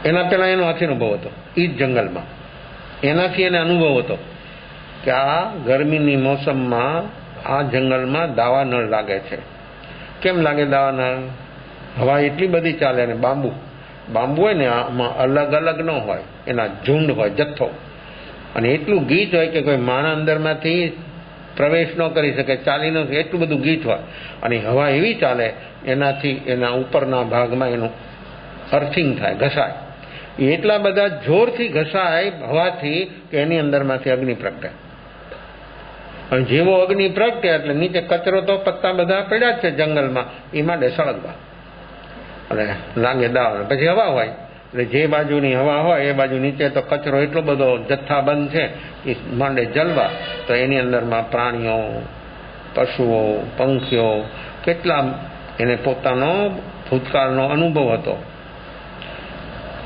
એના પહેલા એનો હાથીનો ભાવ હતો એ જ જંગલમાં. એનાથી એને અનુભવ હતો કે આ ગરમીની મોસમમાં આ જંગલમાં દાવાનળ લાગે છે. કેમ લાગે દાવાનળ? હવા એટલી બધી ચાલે, અને બાંબુ હોય ને આમાં અલગ અલગ ન હોય, એના ઝુંડ હોય, જથ્થો, અને એટલું ગીચ હોય કે કોઈ માણસ અંદરમાંથી પ્રવેશ ન કરી શકે, ચાલી ન શકે, એટલું બધું ગીચ હોય. અને હવા એવી ચાલે એનાથી એના ઉપરના ભાગમાં એનું અર્થિંગ થાય, ઘસાય. એટલા બધા જોરથી ઘસાય હવાથી કે એની અંદરમાંથી અગ્નિ પ્રગટે. અને જેવો અગ્નિ પ્રગટે એટલે નીચે કચરો તો પત્તા બધા પડ્યા જ છે જંગલમાં, એ માટે સળગવા અને લાગે દાવ. પછી હવા હોય એટલે જે બાજુની હવા હોય એ બાજુ નીચે તો કચરો એટલો બધો જથ્થાબંધ છે એ માંડે જલવા. તો એની અંદરમાં પ્રાણીઓ, પશુઓ, પંખીઓ કેટલા એને પોતાનો ભૂતકાળનો અનુભવ હતો.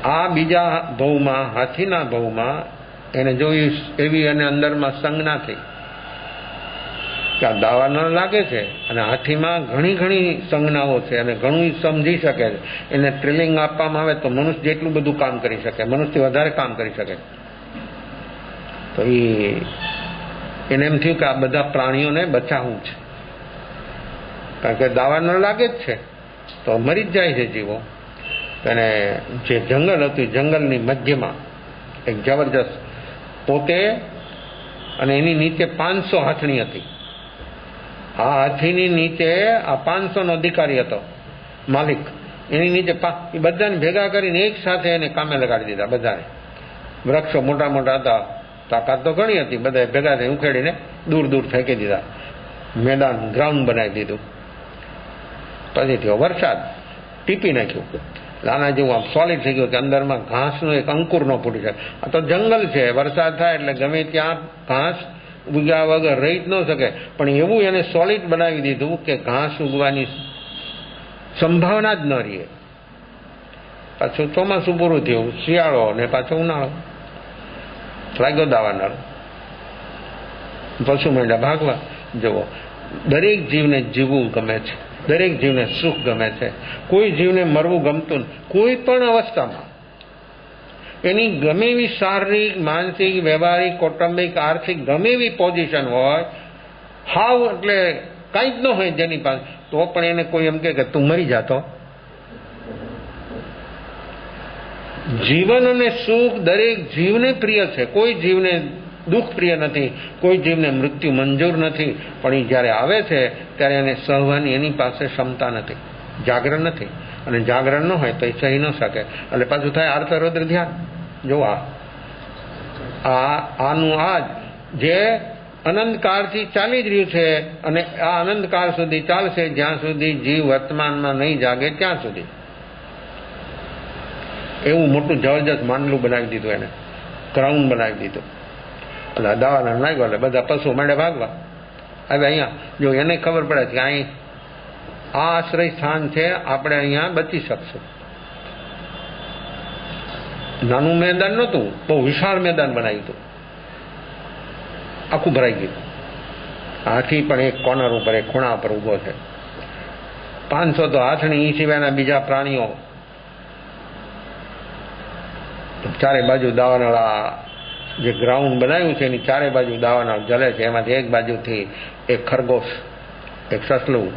આ બીજા ભવમાં, હાથીના ભવમાં એને જોયું એવી અને અંદરમાં સંજ્ઞા થઈ કે આ દાવાનળ લાગે છે, અને હાથીમાં ઘણી ઘણી સંજ્ઞાઓ છે અને ઘણું સમજી શકે છે. એને ટ્રેનિંગ આપવામાં આવે તો મનુષ્ય જેટલું બધું કામ કરી શકે, મનુષ્યથી વધારે કામ કરી શકે. તો એને એમ થયું કે આ બધા પ્રાણીઓને બચાવવું છે, કારણ કે દાવાનળ લાગે જ છે તો મરી જ જાય છે જીવો. અને જે જંગલ હતું, જંગલની મધ્યમાં એક જબરજસ્ત પોતે, અને એની નીચે 500 હાથણી હતી. આ હાથીની નીચે આ 500 નો અધિકારી હતો, માલિક. એની નીચે એ બધાને ભેગા કરીને એક સાથે એને કામે લગાડી દીધા. બધાને વૃક્ષો મોટા મોટા હતા, તાકાત તો ઘણી હતી, બધા ભેગા થઈ ઉખેડીને દૂર દૂર ફેંકી દીધા. મેદાન, ગ્રાઉન્ડ બનાવી દીધું. પછી થયો વરસાદ, ટીપી નાખ્યું. લાના જેવું આમ સોલિડ થઈ ગયું કે અંદરમાં ઘાસનો એક અંકુર ન ફૂટી શકે. આ તો જંગલ છે, વરસાદ થાય એટલે ગમે ત્યાં ઘાસ ઉગ્યા વગર રહી જ ન શકે. પણ એવું એને સોલિડ બનાવી દીધું કે ઘાસ ઉગવાની સંભાવના જ ન રહે. પાછું ચોમાસું પૂરું થયું, શિયાળો ને પાછો ઉનાળો લાગ્યો દાવાનળ. પશુ માંડ્યા ભાગવા. જુઓ, દરેક જીવને જીવવું ગમે છે, દરેક જીવને સુખ ગમે છે. કોઈ જીવને મરવું ગમતું નથી. કોઈ પણ અવસ્થામાં એની ગમે એવી શારીરિક, માનસિક, વ્યવહારિક, કૌટુંબિક, આર્થિક ગમે એવી પોઝિશન હોય, હાવ એટલે કંઈ જ ન હોય જેની પાસે, તો પણ એને કોઈ એમ કે તું મરી જાતો. જીવન અને સુખ દરેક જીવને પ્રિય છે, કોઈ જીવને દુઃખ પ્રિય નથી, કોઈ જીવને મૃત્યુ મંજૂર નથી. પણ એ જ્યારે આવે છે ત્યારે એને સહવાની એની પાસે ક્ષમતા નથી, જાગરણ નથી. અને જાગરણ ન હોય તો એ સહી ન શકે. એટલે પાછું થાય આર્તરૌદ્ર ધ્યાન. જો આનું આજ જે અનંતકાળથી ચાલી જ રહ્યું છે, અને આ અનંતકાળ સુધી ચાલશે, જ્યાં સુધી જીવ વર્તમાનમાં નહીં જાગે ત્યાં સુધી. એવું મોટું જબરજસ્ત માંડલું બનાવી દીધું, એને ગ્રાઉન્ડ બનાવી દીધું. એટલે દાવાનળ લાગ્યો એટલે બધા પશુ માંડે ભાગવા. હવે અહીંયા જો એને ખબર પડે કે અહીં આ આશ્રય સ્થાન છે, આપણે અહીંયા બચી શકશું. નાનું મેદાન નહોતું, બહુ વિશાળ મેદાન બનાવ્યું હતું, આખું ભરાઈ ગયું. હાથી પણ એક કોર્નર ઉપર, એક ખૂણા ઉપર ઊભો છે. 500 તો હાથણી એ સિવાયના બીજા પ્રાણીઓ ચારે બાજુ દાવાનળ, જે ગ્રાઉન્ડ બનાવ્યું છે એની ચારે બાજુ દાવાનળ જલે છે. એમાંથી એક બાજુથી એક ખરગોશ, એક સસલું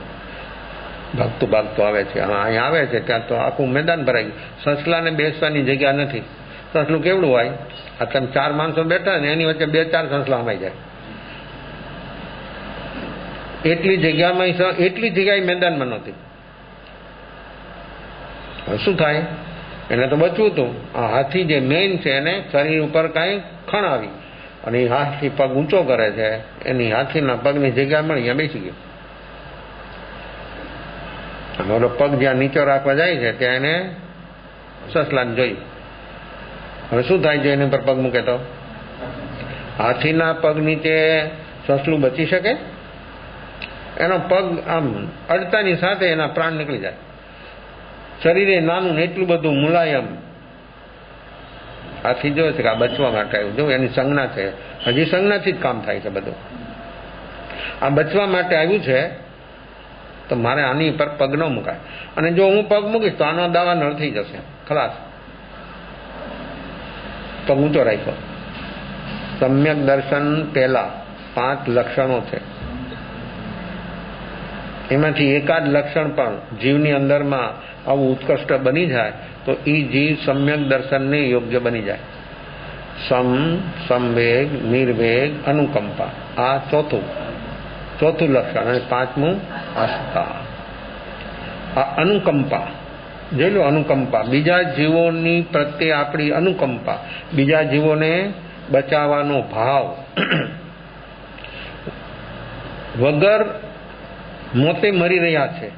ભાગતું ભાગતું આવે છે. અહીંયા આવે છે ત્યાં તો આખું મેદાન ભરાઈ ગયું. સસલાને બેસવાની જગ્યા નથી. સસલું કેવડું હોય, આ તમે 4 માણસો બેઠા ને એની વચ્ચે 2-4 સસલા સમાઈ જાય. એટલી જગ્યાએ મેદાનમાં નહોતી. શું થાય? એને તો બચવું હતું. આ હાથી જે મેઇન છે એને શરીર ઉપર કાંઈ ખણ આવી અને એ હાથી પગ ઊંચો કરે છે, એની હાથીના પગની જગ્યા મળી, અહીંયા બેસી ગયો. અને ઓલો પગ જ્યાં નીચો રાખવા જાય છે ત્યાં એને સસલાને જોયું. હવે શું થાય છે એની પર પગ મૂકે તો? હાથીના પગ નીચે સસલું બચી શકે? એનો પગ આમ અડતાની સાથે એના પ્રાણ નીકળી જાય. શરીરે નાનું ને એટલું બધું મુલાયમ. હાથી જોવે છે કે આ બચવા માટે આવ્યું. જો એની સંજ્ઞા છે, હજી સંજ્ઞાથી જ કામ થાય છે બધું. આ બચવા માટે આવ્યું છે તો મારે આની પર પગ ન મુકાય. અને જો હું પગ મૂકીશ તો આનો દાવાનળ થઈ જશે, ખલાસ. પગ ઊંચો રાખ્યો. સમ્યક દર્શન પહેલા 5 લક્ષણો છે. એમાંથી એકાદ લક્ષણ પણ જીવની અંદરમાં આવું ઉત્કૃષ્ટ બની જાય તો એ જીવ સમ્યક દર્શનને યોગ્ય બની જાય. સંવેગ, નિર્વેગ, અનુકંપા, આ ચોથું લક્ષણ. અને 5મું આસ્થા. આ અનુકંપા જોઈ લો. અનુકંપા, બીજા જીવોની પ્રત્યે આપણી અનુકંપા, બીજા જીવોને બચાવવાનો ભાવ. વગર મોતે મરી રહ્યા છે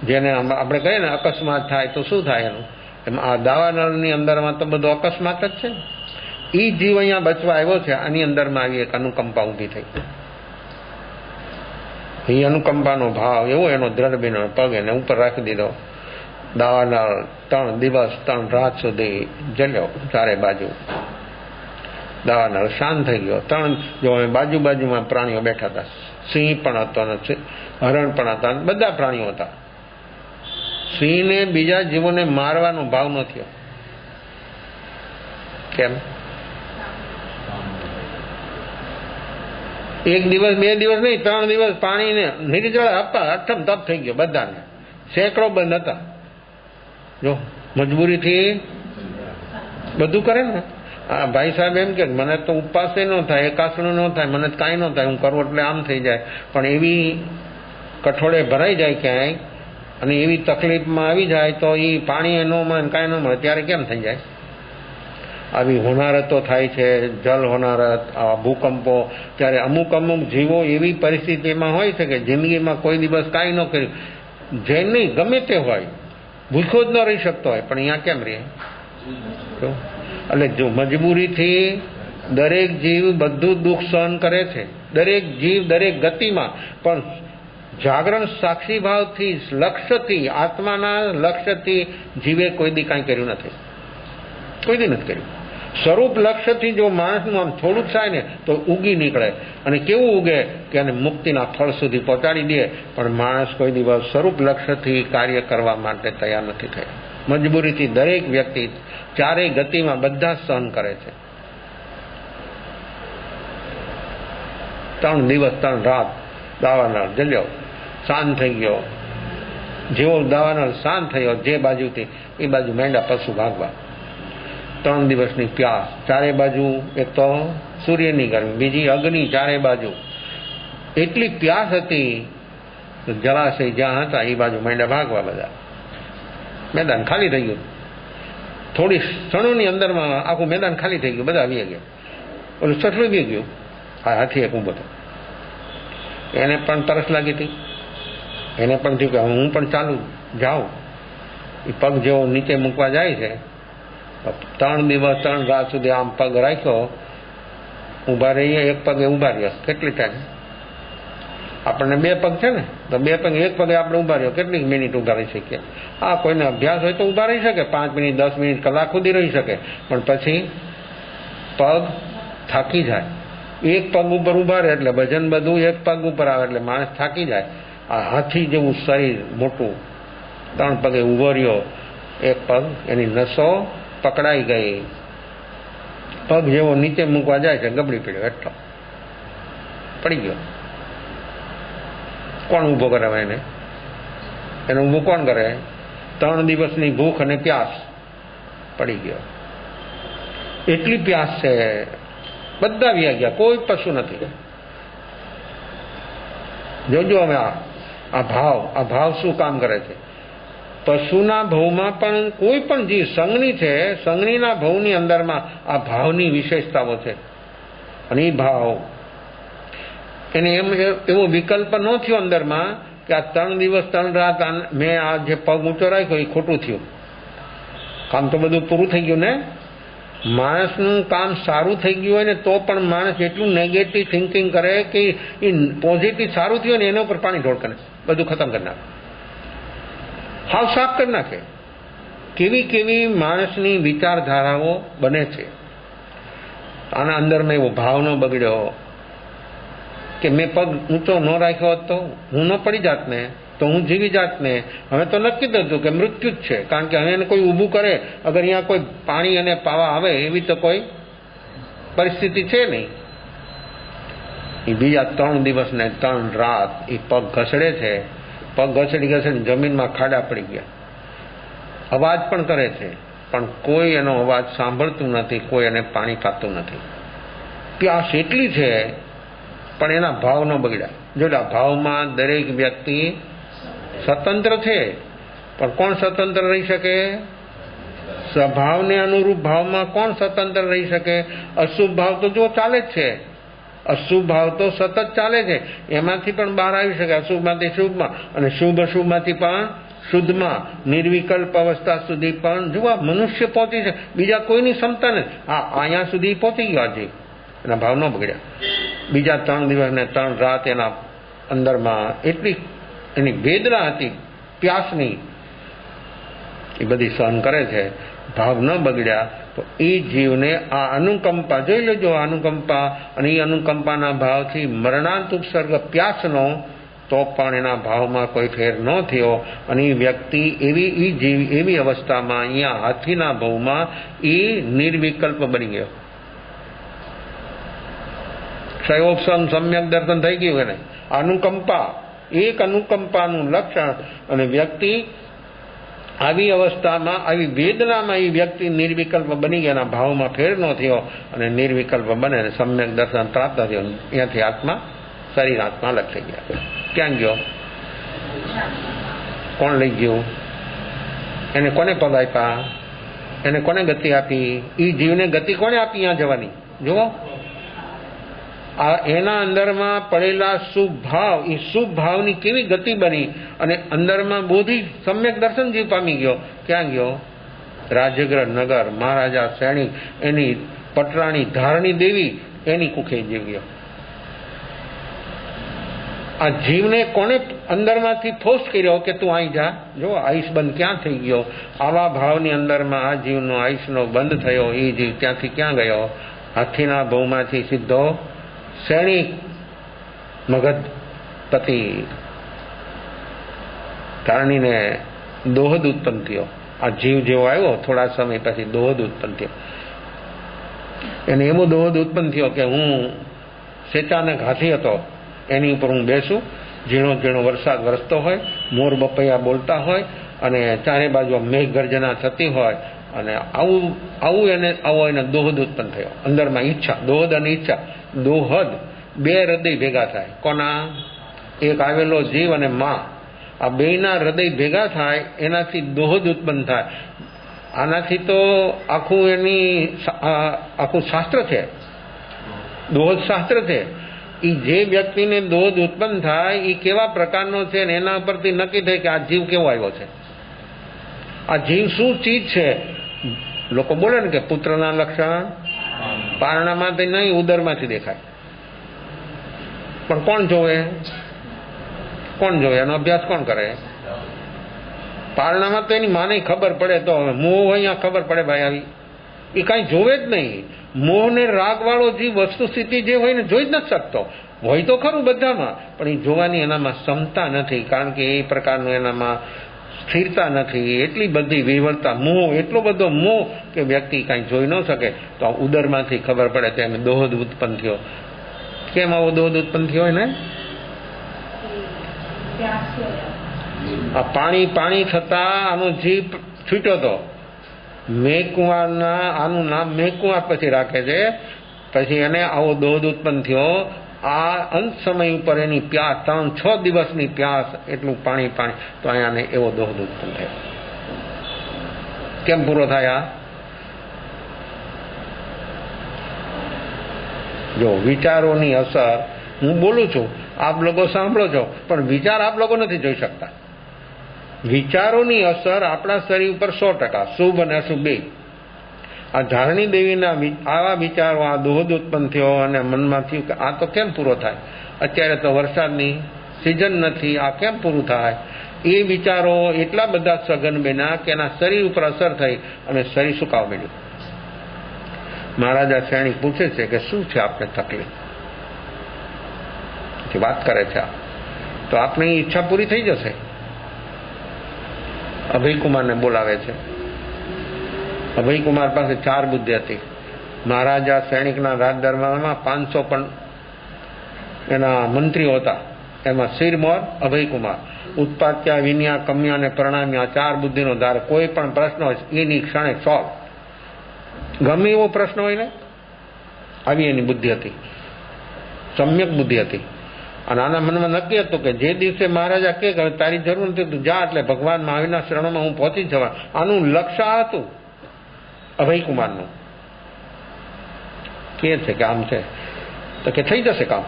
જેને આપણે કહીએ ને અકસ્માત થાય તો શું થાય એનું, એમ આ દાવાનળની અંદરમાં તો બધો અકસ્માત જ છે. એ જીવ અહીંયા બચવા આવ્યો છે. આની અંદરમાં આવી એક અનુકંપા ઊભી થઈ. એ અનુકંપાનો ભાવ એવો એનો દ્રઢ બીનો પગ એને ઉપર રાખી દીધો. દાવાનળ 3 દિવસ 3 રાત સુધી જલ્યો ચારે બાજુ. દાવાનળ શાંત થઈ ગયો. 3 જો બાજુમાં પ્રાણીઓ બેઠા હતા. સિંહ પણ હતો ને હરણ પણ હતા, બધા પ્રાણીઓ હતા. સિંહને બીજા જીવોને મારવાનો ભાવ ન થયો. કેમ? 1 દિવસ 2 દિવસ નહીં, 3 દિવસ પાણીને નિર્જળ આપવા અઠમ તપ થઈ ગયો બધાને. સેંકડો બંધ હતા. જો મજબૂરીથી બધું કરે ને. આ ભાઈ સાહેબ એમ કે મને તો ઉપવાસે ન થાય, એકાસણું ન થાય, મને કાંઈ ન થાય, હું કરું એટલે આમ થઈ જાય. પણ એવી કઠોળે ભરાઈ જાય ક્યાંય અને એવી તકલીફમાં આવી જાય તો એ પાણી ન મળે, કાંઈ ન મળે, ત્યારે કેમ થઈ જાય? આવી હોનારતો થાય છે, જલ હોનારત, આવા ભૂકંપો. ત્યારે અમુક જીવો એવી પરિસ્થિતિમાં હોય છે કે જિંદગીમાં કોઈ દિવસ કાંઈ ન કર્યું, જે નહીં ગમે તે હોય, ભૂખ્યો જ ન રહી શકતો હોય, પણ અહીંયા કેમ રહે? એટલે જો મજબૂરીથી દરેક જીવ બધું દુઃખ સહન કરે છે. દરેક જીવ દરેક ગતિમાં, પણ જાગરણ સાક્ષી ભાવથી, લક્ષ્યથી, આત્માના લક્ષ્યથી જીવે કોઈ દી કાંઈ કર્યું નથી. કોઈ દી નથી કર્યું. સ્વરૂપ લક્ષ્યથી જો માણસનું આમ થોડુંક થાય ને તો ઉગી નીકળે. અને કેવું ઉગે કે એને મુક્તિના ફળ સુધી પહોંચાડી દે. પણ માણસ કોઈ દિવસ સ્વરૂપ લક્ષ્યથી કાર્ય કરવા માટે તૈયાર નથી થયા. મજબૂરીથી દરેક વ્યક્તિ ચારેય ગતિમાં બધા સહન કરે છે. 3 દિવસ 3 રાત દાવાનળ જલ્યો, શાંત થઈ ગયો. જેવો દાવાનળ શાંત થયો જે બાજુથી એ બાજુ માંડ્યા પશુ ભાગવા. 3 દિવસની પ્યાસ, ચારે બાજુ એક તો સૂર્યની ગરમી, બીજી અગ્નિ ચારે બાજુ. એટલી પ્યાસ હતી જળાશય જ્યાં હતા એ બાજુ માંડ્યા ભાગવા બધા. મેદાન ખાલી થઈ ગયું. થોડી ક્ષણોની અંદરમાં આખું મેદાન ખાલી થઈ ગયું, બધા આવી ગયા. ઓલું સસલું બી ગયું. હા, હાથી એક ઊભો હતો. એને પણ તરસ લાગી હતી. એને પણ થયું કે હું પણ ચાલુ જાઉં. એ પગ જેવો નીચે મૂકવા જાય છે. 3 દિવસ 3 રાત સુધી આમ પગ રાખ્યો, ઊભા રહીએ. એક પગે ઊભા રહ્યો. કેટલી ટાઈમ? આપણને 2 પગ છે ને, તો 2 પગ, એક પગે આપણે ઊભા રહ્યો કેટલીક મિનિટ ઊભા રહી શકીએ? હા, કોઈને અભ્યાસ હોય તો ઊભા રહી શકે, 5 મિનિટ 10 મિનિટ કલાક સુધી રહી શકે. પણ પછી પગ થાકી જાય. એક પગ ઉપર ઉભા રહે એટલે વજન બધું એક પગ ઉપર આવે એટલે માણસ થાકી જાય. આ હાથી જેવું શરીર મોટું, 3 પગે ઉભો રહ્યો, એક પગ એની નસો પકડાઈ ગઈ, પગ જેવો નીચે મૂકવા જાય છે ગબડી પડ્યો, એટલો પડી ગયો. કોણ ઉભો કરાવે એને? એને ઉભો કોણ કરે? 3 દિવસની ભૂખ અને પ્યાસ, પડી ગયો. એટલી પ્યાસ છે, બધા વ્યા ગયા, કોઈ પશુ નથી. જોજો હવે આ ભાવ શું કામ કરે છે? પશુના ભાવમાં પણ કોઈ પણ જીવ સંગની છે, સંગનીના ભાવની અંદરમાં આ ભાવની વિશેષતાઓ છે. અને એ ભાવ એને એવો વિકલ્પ ન થયો અંદરમાં કે આ 3 દિવસ 3 રાત મેં આ જે પગ ઊંચો રાખ્યો એ ખોટું થયું. કામ તો બધું પૂરું થઈ ગયું ને. માણસનું કામ સારું થઈ ગયું હોય ને તો પણ માણસ એટલું નેગેટિવ થિંકિંગ કરે કે એ પોઝિટિવ સારું થયું ને એના ઉપર પાણી ઢોળ કરે, બધું ખતમ કરી નાખે, હાવ સાફ કરી નાખે. કેવી કેવી માણસની વિચારધારાઓ બને છે. આના અંદરમાં એવો ભાવ ન બગડ્યો કે મેં પગ ઊંચો ન રાખ્યો હોત તો હું ન પડી જાત ને, તો હું જીવી જાત ને. હવે તો નક્કી જ હતું કે મૃત્યુ જ છે, કારણ કે હવે એને કોઈ ઊભું કરે, અગર અહીંયા કોઈ પાણી અને પાવા આવે એવી તો કોઈ પરિસ્થિતિ છે નહીં. એ બીજા 3 દિવસ ને 3 રાત એ પગ ઘસડે છે. પગ ઘસડી જમીનમાં ખાડા પડી ગયા. અવાજ પણ કરે છે, પણ કોઈ એનો અવાજ સાંભળતું નથી, કોઈ એને પાણી પાતું નથી. પ્યાસ એટલી છે પણ એના ભાવ ન બગડ્યા. જો આ ભાવમાં દરેક વ્યક્તિ સ્વતંત્ર છે, પણ કોણ સ્વતંત્ર રહી શકે? સ્વભાવને અનુરૂપ ભાવમાં કોણ સ્વતંત્ર રહી શકે? અશુભ ભાવ તો જો ચાલે જ છે, અશુભ ભાવ તો સતત ચાલે છે. એમાંથી પણ બહાર આવી શકે, અશુભમાંથી શુભમાં અને શુભ અશુભમાંથી પણ શુદ્ધમાં, નિર્વિકલ્પ અવસ્થા સુધી પણ જો આ મનુષ્ય પહોંચી છે. બીજા કોઈની ક્ષમતા નથી. હા, અહીંયા સુધી પહોંચી ગયો આજે, એના ભાવ ન બગડ્યા. બીજા 3 દિવસ ને 3 રાત એના અંદરમાં એટલી એની વેદના હતી પ્યાસની, એ બધી સહન કરે છે, ભાવ ન બગડ્યા. તો એ જીવને આ અનુકંપા જોઈ લેજો, અનુકંપા અને એ અનુકંપાના ભાવથી મરણાંત ઉપસર્ગ પ્યાસનો, તો પણ એના ભાવમાં કોઈ ફેર ન થયો. અને એ વ્યક્તિ એવી અવસ્થામાં અહીંયા હાથીના ભાવમાં એ નિર્વિકલ્પ બની ગયો. ક્ષયોપસમ સમ્યક દર્શન થઈ ગયું એને. અનુકંપા, એક અનુકંપાનું લક્ષણ. અને વ્યક્તિ આવી અવસ્થામાં, આવી વેદનામાં એ વ્યક્તિ નિર્વિકલ્પ બની ગયા, ભાવમાં ફેર ન થયો અને નિર્વિકલ્પ બને સમ્યક દર્શન પ્રાપ્ત થયો. અહીંયાથી આત્મા, શરીર આત્મા અલગ થઈ ગયા. ક્યાં ગયો? કોણ લઈ ગયું? એને કોને પગ આપ્યા? એને કોને ગતિ આપી? એ જીવને ગતિ કોને આપી અહીંયા જવાની? જુઓ, આ એના અંદરમાં પડેલા શુભ ભાવ, એ શુભ ભાવની કેવી ગતિ બની અને અંદરમાં બોધી સમ્યક દર્શન જીવ પામી ગયો. ક્યાં ગયો? રાજગ્રહ નગર, મહારાજા સૈનિક, એની પટરાણી ધારણી દેવી, એની કુખે જીવ ગયો. આ જીવને કોને અંદરમાંથી ફોર્સ કર્યો કે તું અહીં જા? જો આયુષ બંધ ક્યાં થઈ ગયો? આવા ભાવની અંદરમાં આ જીવનો આયુષનો બંધ થયો. એ જીવ ત્યાંથી ક્યાં ગયો? હાથીના ભાવમાંથી સીધો સૈનિક, મગધપતિ, ધારણીને દોહદ ઉત્પન્ન થયો. આ જીવ જેવો આવ્યો થોડા સમય પછી દોહદ ઉત્પન્ન થયો. એને એવો દોહદ ઉત્પન્ન થયો કે હું સેચાને ઘાથી હતો, એની ઉપર હું બેસું, ઝીણો ઝીણો વરસાદ વરસતો હોય, મોર બપૈયા બોલતા હોય અને ચારે બાજુ મેઘ ગર્જના થતી હોય, અને આવો એને દોહદ ઉત્પન્ન થયો. અંદરમાં ઈચ્છા, દોહદ અને ઈચ્છા, દોહદ, 2 હૃદય ભેગા થાય. કોના? એક આવેલો જીવ અને માં, આ બેયના હૃદય ભેગા થાય, એનાથી દોહદ ઉત્પન્ન થાય. આનાથી તો આખું શાસ્ત્ર છે, દોહદ શાસ્ત્ર છે. એ જે વ્યક્તિને દોહદ ઉત્પન્ન થાય એ કેવા પ્રકારનો છે ને એના પરથી નક્કી થાય કે આ જીવ કેવો આવ્યો છે, આ જીવ શું ચીજ છે. લોકો બોલે ને કે પુત્રના લક્ષણ પારણામાંથી નહીં, ઉદરમાંથી દેખાય. પણ કોણ જોવે? એનો અભ્યાસ કોણ કરે? પારણામાં તો એની માને ખબર પડે તો હવે હું અહીંયા ખબર પડે ભાઈ આવી એ કાંઈ જોવે જ નહીં. મોહ ને રાગ વાળો જીવ વસ્તુ સ્થિતિ જે હોય ને જોઈ જ નથી શકતો. હોય તો ખરું બધામાં, પણ એ જોવાની એનામાં ક્ષમતા નથી, કારણ કે એ પ્રકારનું એનામાં સ્થિરતા નથી. એટલી બધી વિવરતા, મોહ, એટલો બધો મોહ કે વ્યક્તિ કાંઈ જોઈ ન શકે. તો ઉદરમાંથી ખબર પડે કે એમ દોહદ ઉત્પન્ન થયો. કેમ આવો દોહદ ઉત્પન્ન થયો એને? આ પાણી પાણી થતા આનો જીવ છૂટ્યો હતો. મેઘકુંવારના, આનું નામ મેઘકુંવાર પછી રાખે છે. પછી એને આવો દોહદ ઉત્પન્ન થયો. આ અંત સમય ઉપર એની પ્યાસ, 3-6 દિવસની પ્યાસ, એટલું પાણી પાણી, તો અહીંયાને એવો દોહદ ઉત્પન્ન થયો. કેમ પૂરો થાય? આ જો વિચારોની અસર, હું બોલું છું, આપ લોકો સાંભળો છો, પણ વિચાર આપ લોકો નથી જોઈ શકતા. વિચારોની અસર આપણા શરીર ઉપર 100%, શુભ અને અશુભ બે. આ ધારણી દેવીના આવા વિચારો, આ દોહદ ઉત્પન્ન થયો અને મનમાં થયું કે આ તો કેમ પૂરો થાય? અત્યારે તો વરસાદની સિઝન નથી, આ કેમ પૂરું થાય? એ વિચારો એટલા બધા સઘન બન્યા કે એના શરીર ઉપર અસર થઈ અને શરીર સુકાવા માંડ્યું. મહારાજા શ્રેણી પૂછે છે કે શું છે આપને તકલીફ? વાત કરે છે, તો આપની ઈચ્છા પૂરી થઈ જશે. અભયકુમારને બોલાવે છે. અભયકુમાર પાસે 4 બુદ્ધિ હતી. મહારાજા સૈનિકના રાજ દરબારમાં 500 પણ એના મંત્રીઓ હતા. એમાં શિરમોર, અભયકુમાર, ઉત્પાત્યા, વિનયા, કમ્યા અને પ્રણામ્યા, 4 બુદ્ધિનો ધાર. કોઈ પણ પ્રશ્ન હોય એની ક્ષણે સોલ્વ. ગમે એવો પ્રશ્ન હોય ને, આવી એની બુદ્ધિ હતી, સમ્યક બુદ્ધિ હતી. અને આના મનમાં નક્કી હતું કે જે દિવસે મહારાજા કે તારી જરૂર નથી, તું જા, એટલે ભગવાન મહાવીરના શરણોમાં હું પહોંચી જવા. આનું લક્ષ્ય હતું અભયકુમારનું. કે છે કે આમ છે, તો કે થઈ જશે કામ.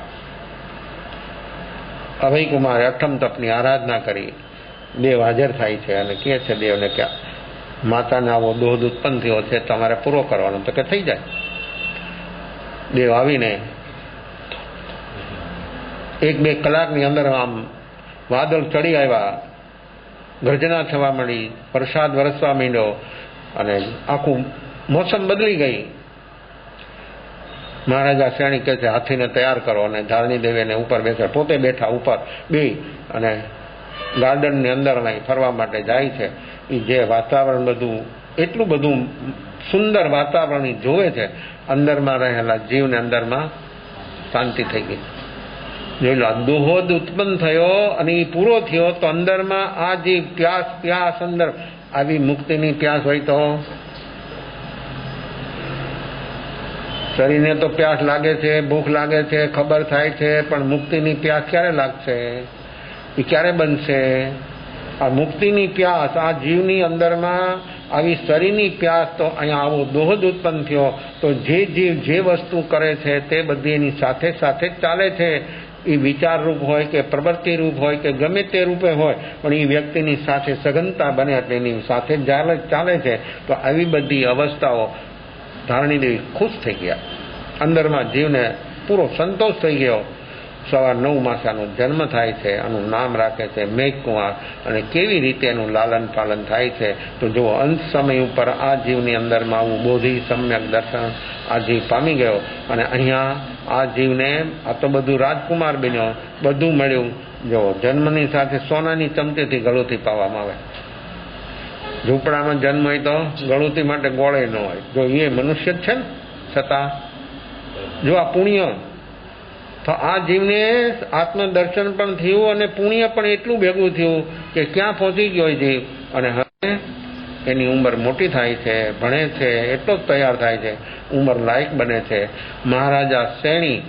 અભયકુમારે અઠમ તપની આરાધના કરી. દેવ હાજર થાય છે અને કહે છે દેવને કે માતાને આવો દોહદ ઉત્પન્ન થયો છે, તમારે પૂરો કરવાનો. તો કે થઈ જાય. દેવ આવીને 1-2 કલાકની અંદર આમ વાદળ ચડી આવ્યા, ગર્જના થવા મળી, વરસાદ વરસવા માંડ્યો અને આખું મોસમ બદલી ગઈ. મહારાજા શ્રેણી કહે છે હાથીને તૈયાર કરો, અને ધારણી દેવીને ઉપર બેસે, પોતે બેઠા ઉપર બે, અને ગાર્ડનની અંદર ફરવા માટે જાય છે. એ જે વાતાવરણ બધું, એટલું બધું સુંદર વાતાવરણ જોવે છે, અંદરમાં રહેલા જીવને અંદરમાં શાંતિ થઈ ગઈ. જોઈ લો, દોહદ ઉત્પન્ન થયો અને એ પૂરો થયો, તો અંદરમાં આ જે પ્યાસ અંદર આવી મુક્તિની પ્યાસ હોય તો શરીરને તો પ્યાસ લાગે છે, ભૂખ લાગે છે, ખબર થાય છે, પણ મુક્તિની પ્યાસ ક્યારે લાગશે? એ ક્યારે બનશે? આ મુક્તિની પ્યાસ, આ જીવની અંદરમાં આવી શરીરની પ્યાસ, તો અહીંયા આવો દોહદ ઉત્પન્ન થયો. તો જે જીવ જે વસ્તુ કરે છે તે બધી એની સાથે સાથે જ ચાલે છે. એ વિચાર રૂપ હોય કે પ્રવૃત્તિ રૂપ હોય કે ગમે તે રૂપે હોય, પણ એ વ્યક્તિની સાથે સઘનતા બને એટલે એની સાથે જ ચાલે છે. તો આવી બધી અવસ્થાઓ ધારણી દેવી ખુશ થઈ ગયા. અંદરમાં જીવને પૂરો સંતોષ થઈ ગયો. સવાર 9 માસાનો જન્મ થાય છે, આનું નામ રાખે છે મેઘકુંવાર, અને કેવી રીતે એનું લાલન પાલન થાય છે. તો જો અંત સમય ઉપર આ જીવની અંદરમાં આવું બોધિ સમ્યક દર્શન આ જીવ પામી ગયો. અને અહીંયા આ જીવને આ તો બધું રાજકુમાર બન્યો, બધું મળ્યું. જો જન્મની સાથે સોનાની ચમચીથી ગળુથી પાવામાં આવે. ઝૂંપડામાં જન્મ હોય તો ગળુથી માટે ગોળે ન હોય. જો એ મનુષ્ય જ છે ને, છતાં જો આ પુણ્ય, તો આ જીવને આત્મદર્શન પણ થયું અને પુણ્ય પણ એટલું ભેગું થયું કે ક્યાં પહોંચી ગયો જીવ. અને હવે એની ઉંમર મોટી થાય છે, ભણે છે, એટલો જ તૈયાર થાય છે, ઉંમર લાયક બને છે. મહારાજા શ્રેણી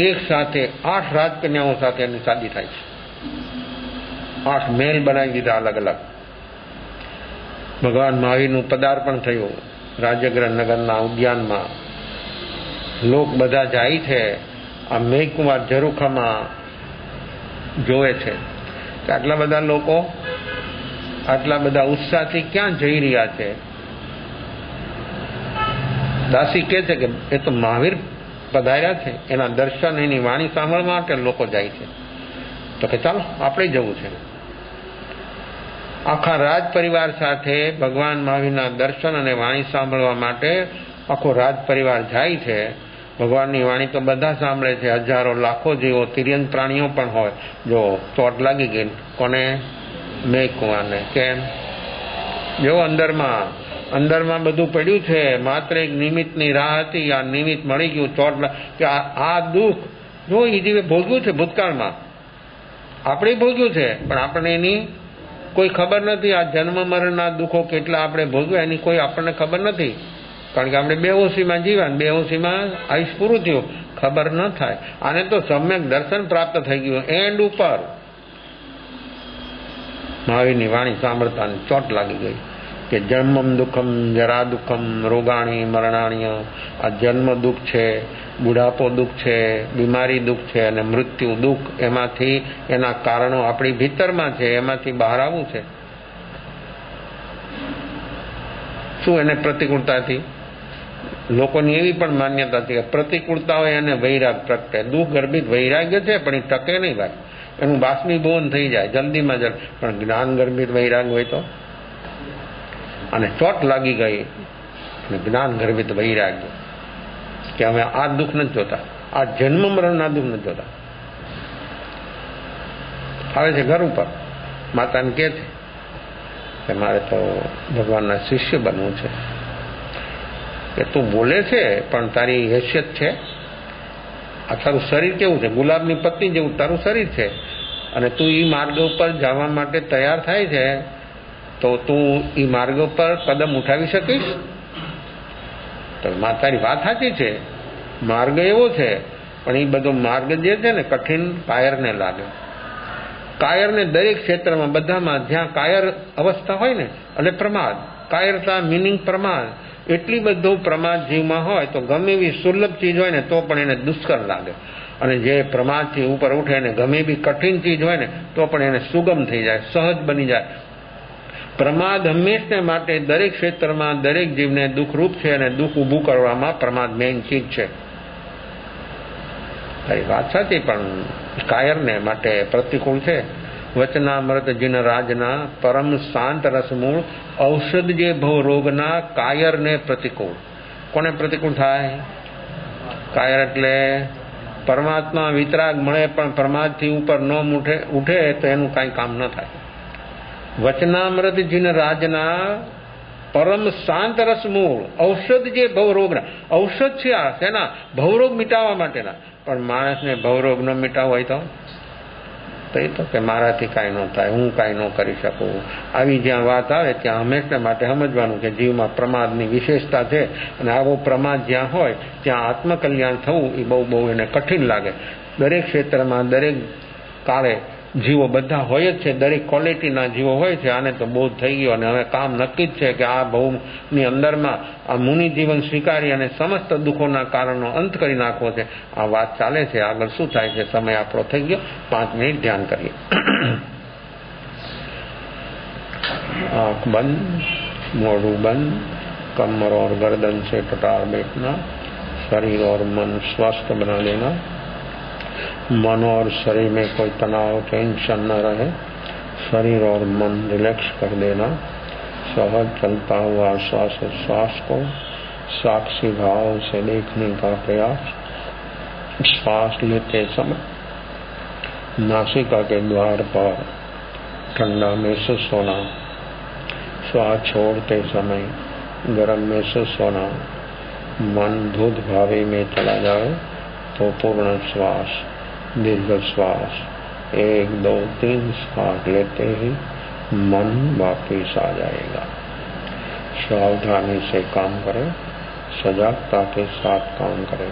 એક સાથે 8 રાજકન્યાઓ સાથે એની શાદી થાય છે. 8 મહેલ બનાવી દીધા અલગ અલગ. ભગવાન મહાવીરનું પદાર્પણ થયું રાજગ્રહ નગરના ઉદ્યાનમાં. લોક બધા જાય છે. આ મેઘકુમાર ઝરૂખામાં જોવે છે કે આટલા બધા લોકો આટલા બધા ઉત્સાહથી ક્યાં જઈ રહ્યા છે. દાસી કહે છે કે એ તો મહાવીર પધાર્યા છે, એના દર્શન, એની વાણી સાંભળવા માટે લોકો જાય છે. તો કે ચાલો આપણે જવું છે. આખા રાજ પરિવાર સાથે ભગવાન મહાવીરના દર્શન અને વાણી સાંભળવા માટે આખો રાજ પરિવાર જાય છે. ભગવાનની વાણી તો બધા સાંભળે છે, હજારો લાખો જીવો, તિર્યંક પ્રાણીઓ પણ હોય. જો ચોટ લાગી ગઈ કોને? મેઘકુંવારને. કેમ? જો અંદરમાં બધું પડ્યું છે, માત્ર એક નિમિત્તની રાહ હતી. આ નિમિત્ત મળી ગયું. ચોટ કે આ દુઃખ જો એ જીવે ભોગ્યું છે ભૂતકાળમાં, આપણે ભોગ્યું છે, પણ આપણે એની કોઈ ખબર નથી. આ જન્મ મરણના દુઃખો કેટલા આપણે ભોગવ્યા એની કોઈ આપણને ખબર નથી, કારણ કે આપણે બેહોશીમાં જીવ્યા, બેહોશીમાં આયુષ પૂરું થયું, ખબર ન થાય. આને તો સમ્યક દર્શન પ્રાપ્ત થઈ ગયું. એન્ડ ઉપર મહાવીરની વાણી સાંભળતા ચોટ લાગી ગઈ કે જન્મમ દુઃખમ, જરા દુઃખમ, રોગાણી મરણાણીય. આ જન્મ દુઃખ છે, બુઢાપો દુઃખ છે, બીમારી દુઃખ છે અને મૃત્યુ દુઃખ. એમાંથી એના કારણો આપણી ભીતરમાં છે, એમાંથી બહાર આવવું છે. શું એને પ્રતિકૂળતાથી? લોકોની એવી પણ માન્યતા છે કે પ્રતિકૂળતા હોય અને વૈરાગ પ્રગટે. દુઃખ ગર્ભિત વૈરાગ્ય છે પણ એ ટકે નહીં ભાઈ, એનું બાષ્પીભવન થઈ જાય જલ્દીમાં જલ્દ. પણ જ્ઞાન ગર્ભિત વૈરાગ હોય તો, અને ચોટ લાગી ગઈ અને જ્ઞાન ગર્ભિત વૈરાગ્ય કે અમે આ દુઃખ નથી જોતા, આ જન્મ મરણના દુઃખ નથી જોતા. આવે છે ઘર ઉપર, માતાને કહે છે કે મારે તો ભગવાનના શિષ્ય બનવું છે. કે તું બોલે છે પણ તારી હેસિયત છે? આ તારું શરીર કેવું છે? ગુલાબની પત્ની જેવું તારું શરીર છે, અને તું એ માર્ગ ઉપર જવા માટે તૈયાર થાય છે, તો તું એ માર્ગ ઉપર કદમ ઉઠાવી શકીશ? તો તારી વાત સાચી છે, માર્ગ એવો છે, પણ એ બધો માર્ગ જે છે ને કઠિન કાયરને લાગે. કાયરને દરેક ક્ષેત્રમાં બધામાં જ્યાં કાયર અવસ્થા હોય ને, એટલે પ્રમાદ, કાયરતા મિનિંગ પ્રમાદ. એટલી બધું પ્રમાદ જીવમાં હોય તો ગમે એવી સુલભ ચીજ હોય ને તો પણ એને દુષ્કર લાગે, અને જે પ્રમાદથી ઉપર ઉઠે ને ગમે એવી કઠિન ચીજ હોય ને તો પણ એને સુગમ થઈ જાય, સહજ બની જાય. પ્રમાદ હંમેશને માટે દરેક ક્ષેત્રમાં દરેક જીવને દુઃખરૂપ છે, અને દુઃખ ઊભું કરવામાં પ્રમાદ મેઇન ચીજ છે. તારી વાત સાચી, પણ કાયરને માટે પ્રતિકૂળ છે. વચનામૃત જીન રાજના પરમ શાંત રસમૂળ, ઔષધ જે ભવ રોગના કાયરને પ્રતિકૂળ. કોને પ્રતિકૂળ થાય? કાયર એટલે પરમાત્મા વિતરાગ મળે પણ પ્રમાદથી ઉપર ન ઉઠે તો એનું કાંઈ કામ ન થાય. વચનામૃત જીન રાજના પરમ શાંત રસમૂળ, ઔષધ જે ભવરોગના. ઔષધ છે આ શેના? ભવરોગ મિટાવવા માટેના. પણ માણસને ભવરોગ ન મિટાવવો હોય તો એ તો કે મારાથી કાંઈ ન થાય, હું કાંઈ ન કરી શકું. આવી જ્યાં વાત આવે ત્યાં હંમેશા માટે સમજવાનું કે જીવમાં પ્રમાદની વિશેષતા છે, અને આવો પ્રમાદ જ્યાં હોય ત્યાં આત્મકલ્યાણ થવું એ બહુ એને કઠિન લાગે. દરેક ક્ષેત્રમાં દરેક કાળે જીવો બધા હોય જ છે, દરેક ક્વોલિટીના જીવો હોય છે. આને તો બોધ થઈ ગયો, અને હવે કામ નક્કી જ છે કે આ ભવની અંદરમાં આ મુનિ જીવન સ્વીકારી અને સમસ્ત દુઃખોના કારણનો અંત કરી નાખવો છે. આ વાત ચાલે છે. આગળ શું થાય છે? સમય આપણો થઈ ગયો. 5 મિનિટ ધ્યાન કરીએ. आँख बंद, मोड़ू बंद, कमर और गर्दन से टटार बैठना, शरीर और मन स्वस्थ बना लेना, मन और शरीर में कोई तनाव टेंशन न रहे, शरीर और मन रिलैक्स कर देना, सहज चलता हुआ श्वास श्वास को साक्षी भाव से देखने का प्रयास, श्वास लेते समय नासिका के द्वार पर ठंडा महसूस होना, श्वास छोड़ते समय गर्म महसूस होना, मन धुत भावी में चला जाए तो पूर्ण श्वास, दीर्घ श्वास, 1 2 3 श्वास लेते ही मन वापिस आ जाएगा. सावधानी से काम करें, सजगता के साथ काम करें.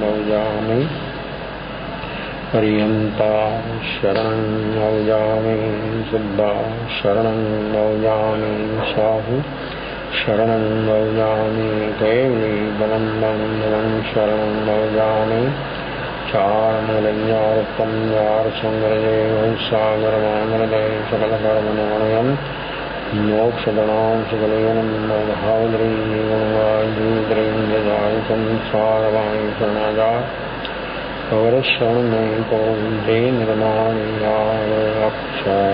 मौजामि पर्यन्ता शरणं मौजामि सिद्धा शरणं मौजामि साहु शरणं मौजामि केवली बलं शरणं मौजामि चारमलय्यार्पं यारसंग्रजे सागरमानरदय सकलकर्मणोऽयं मोक्षगणां सुगलेनं भावद्रीगुणवायुद्रीन्द्रजायकं सारवाणि शरणाजा कवरशरणं कौन्दे निर्माणि अक्षयकलबलहो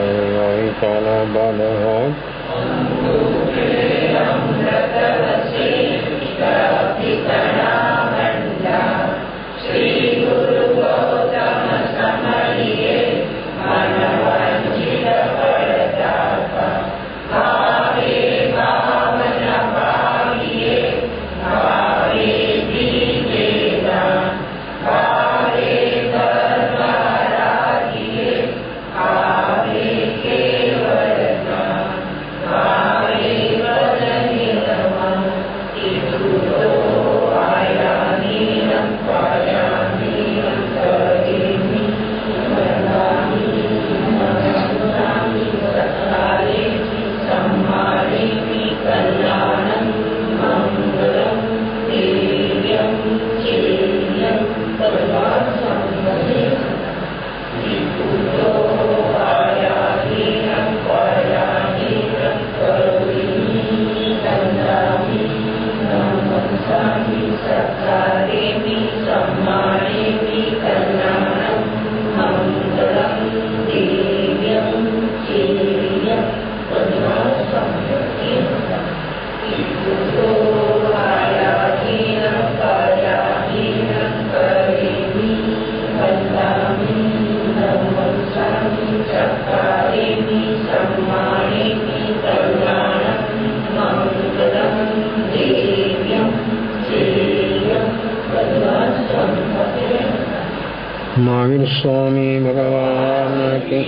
महावीर स्वामी भगवान के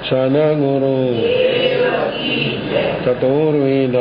सदगुरु चतुर्वेद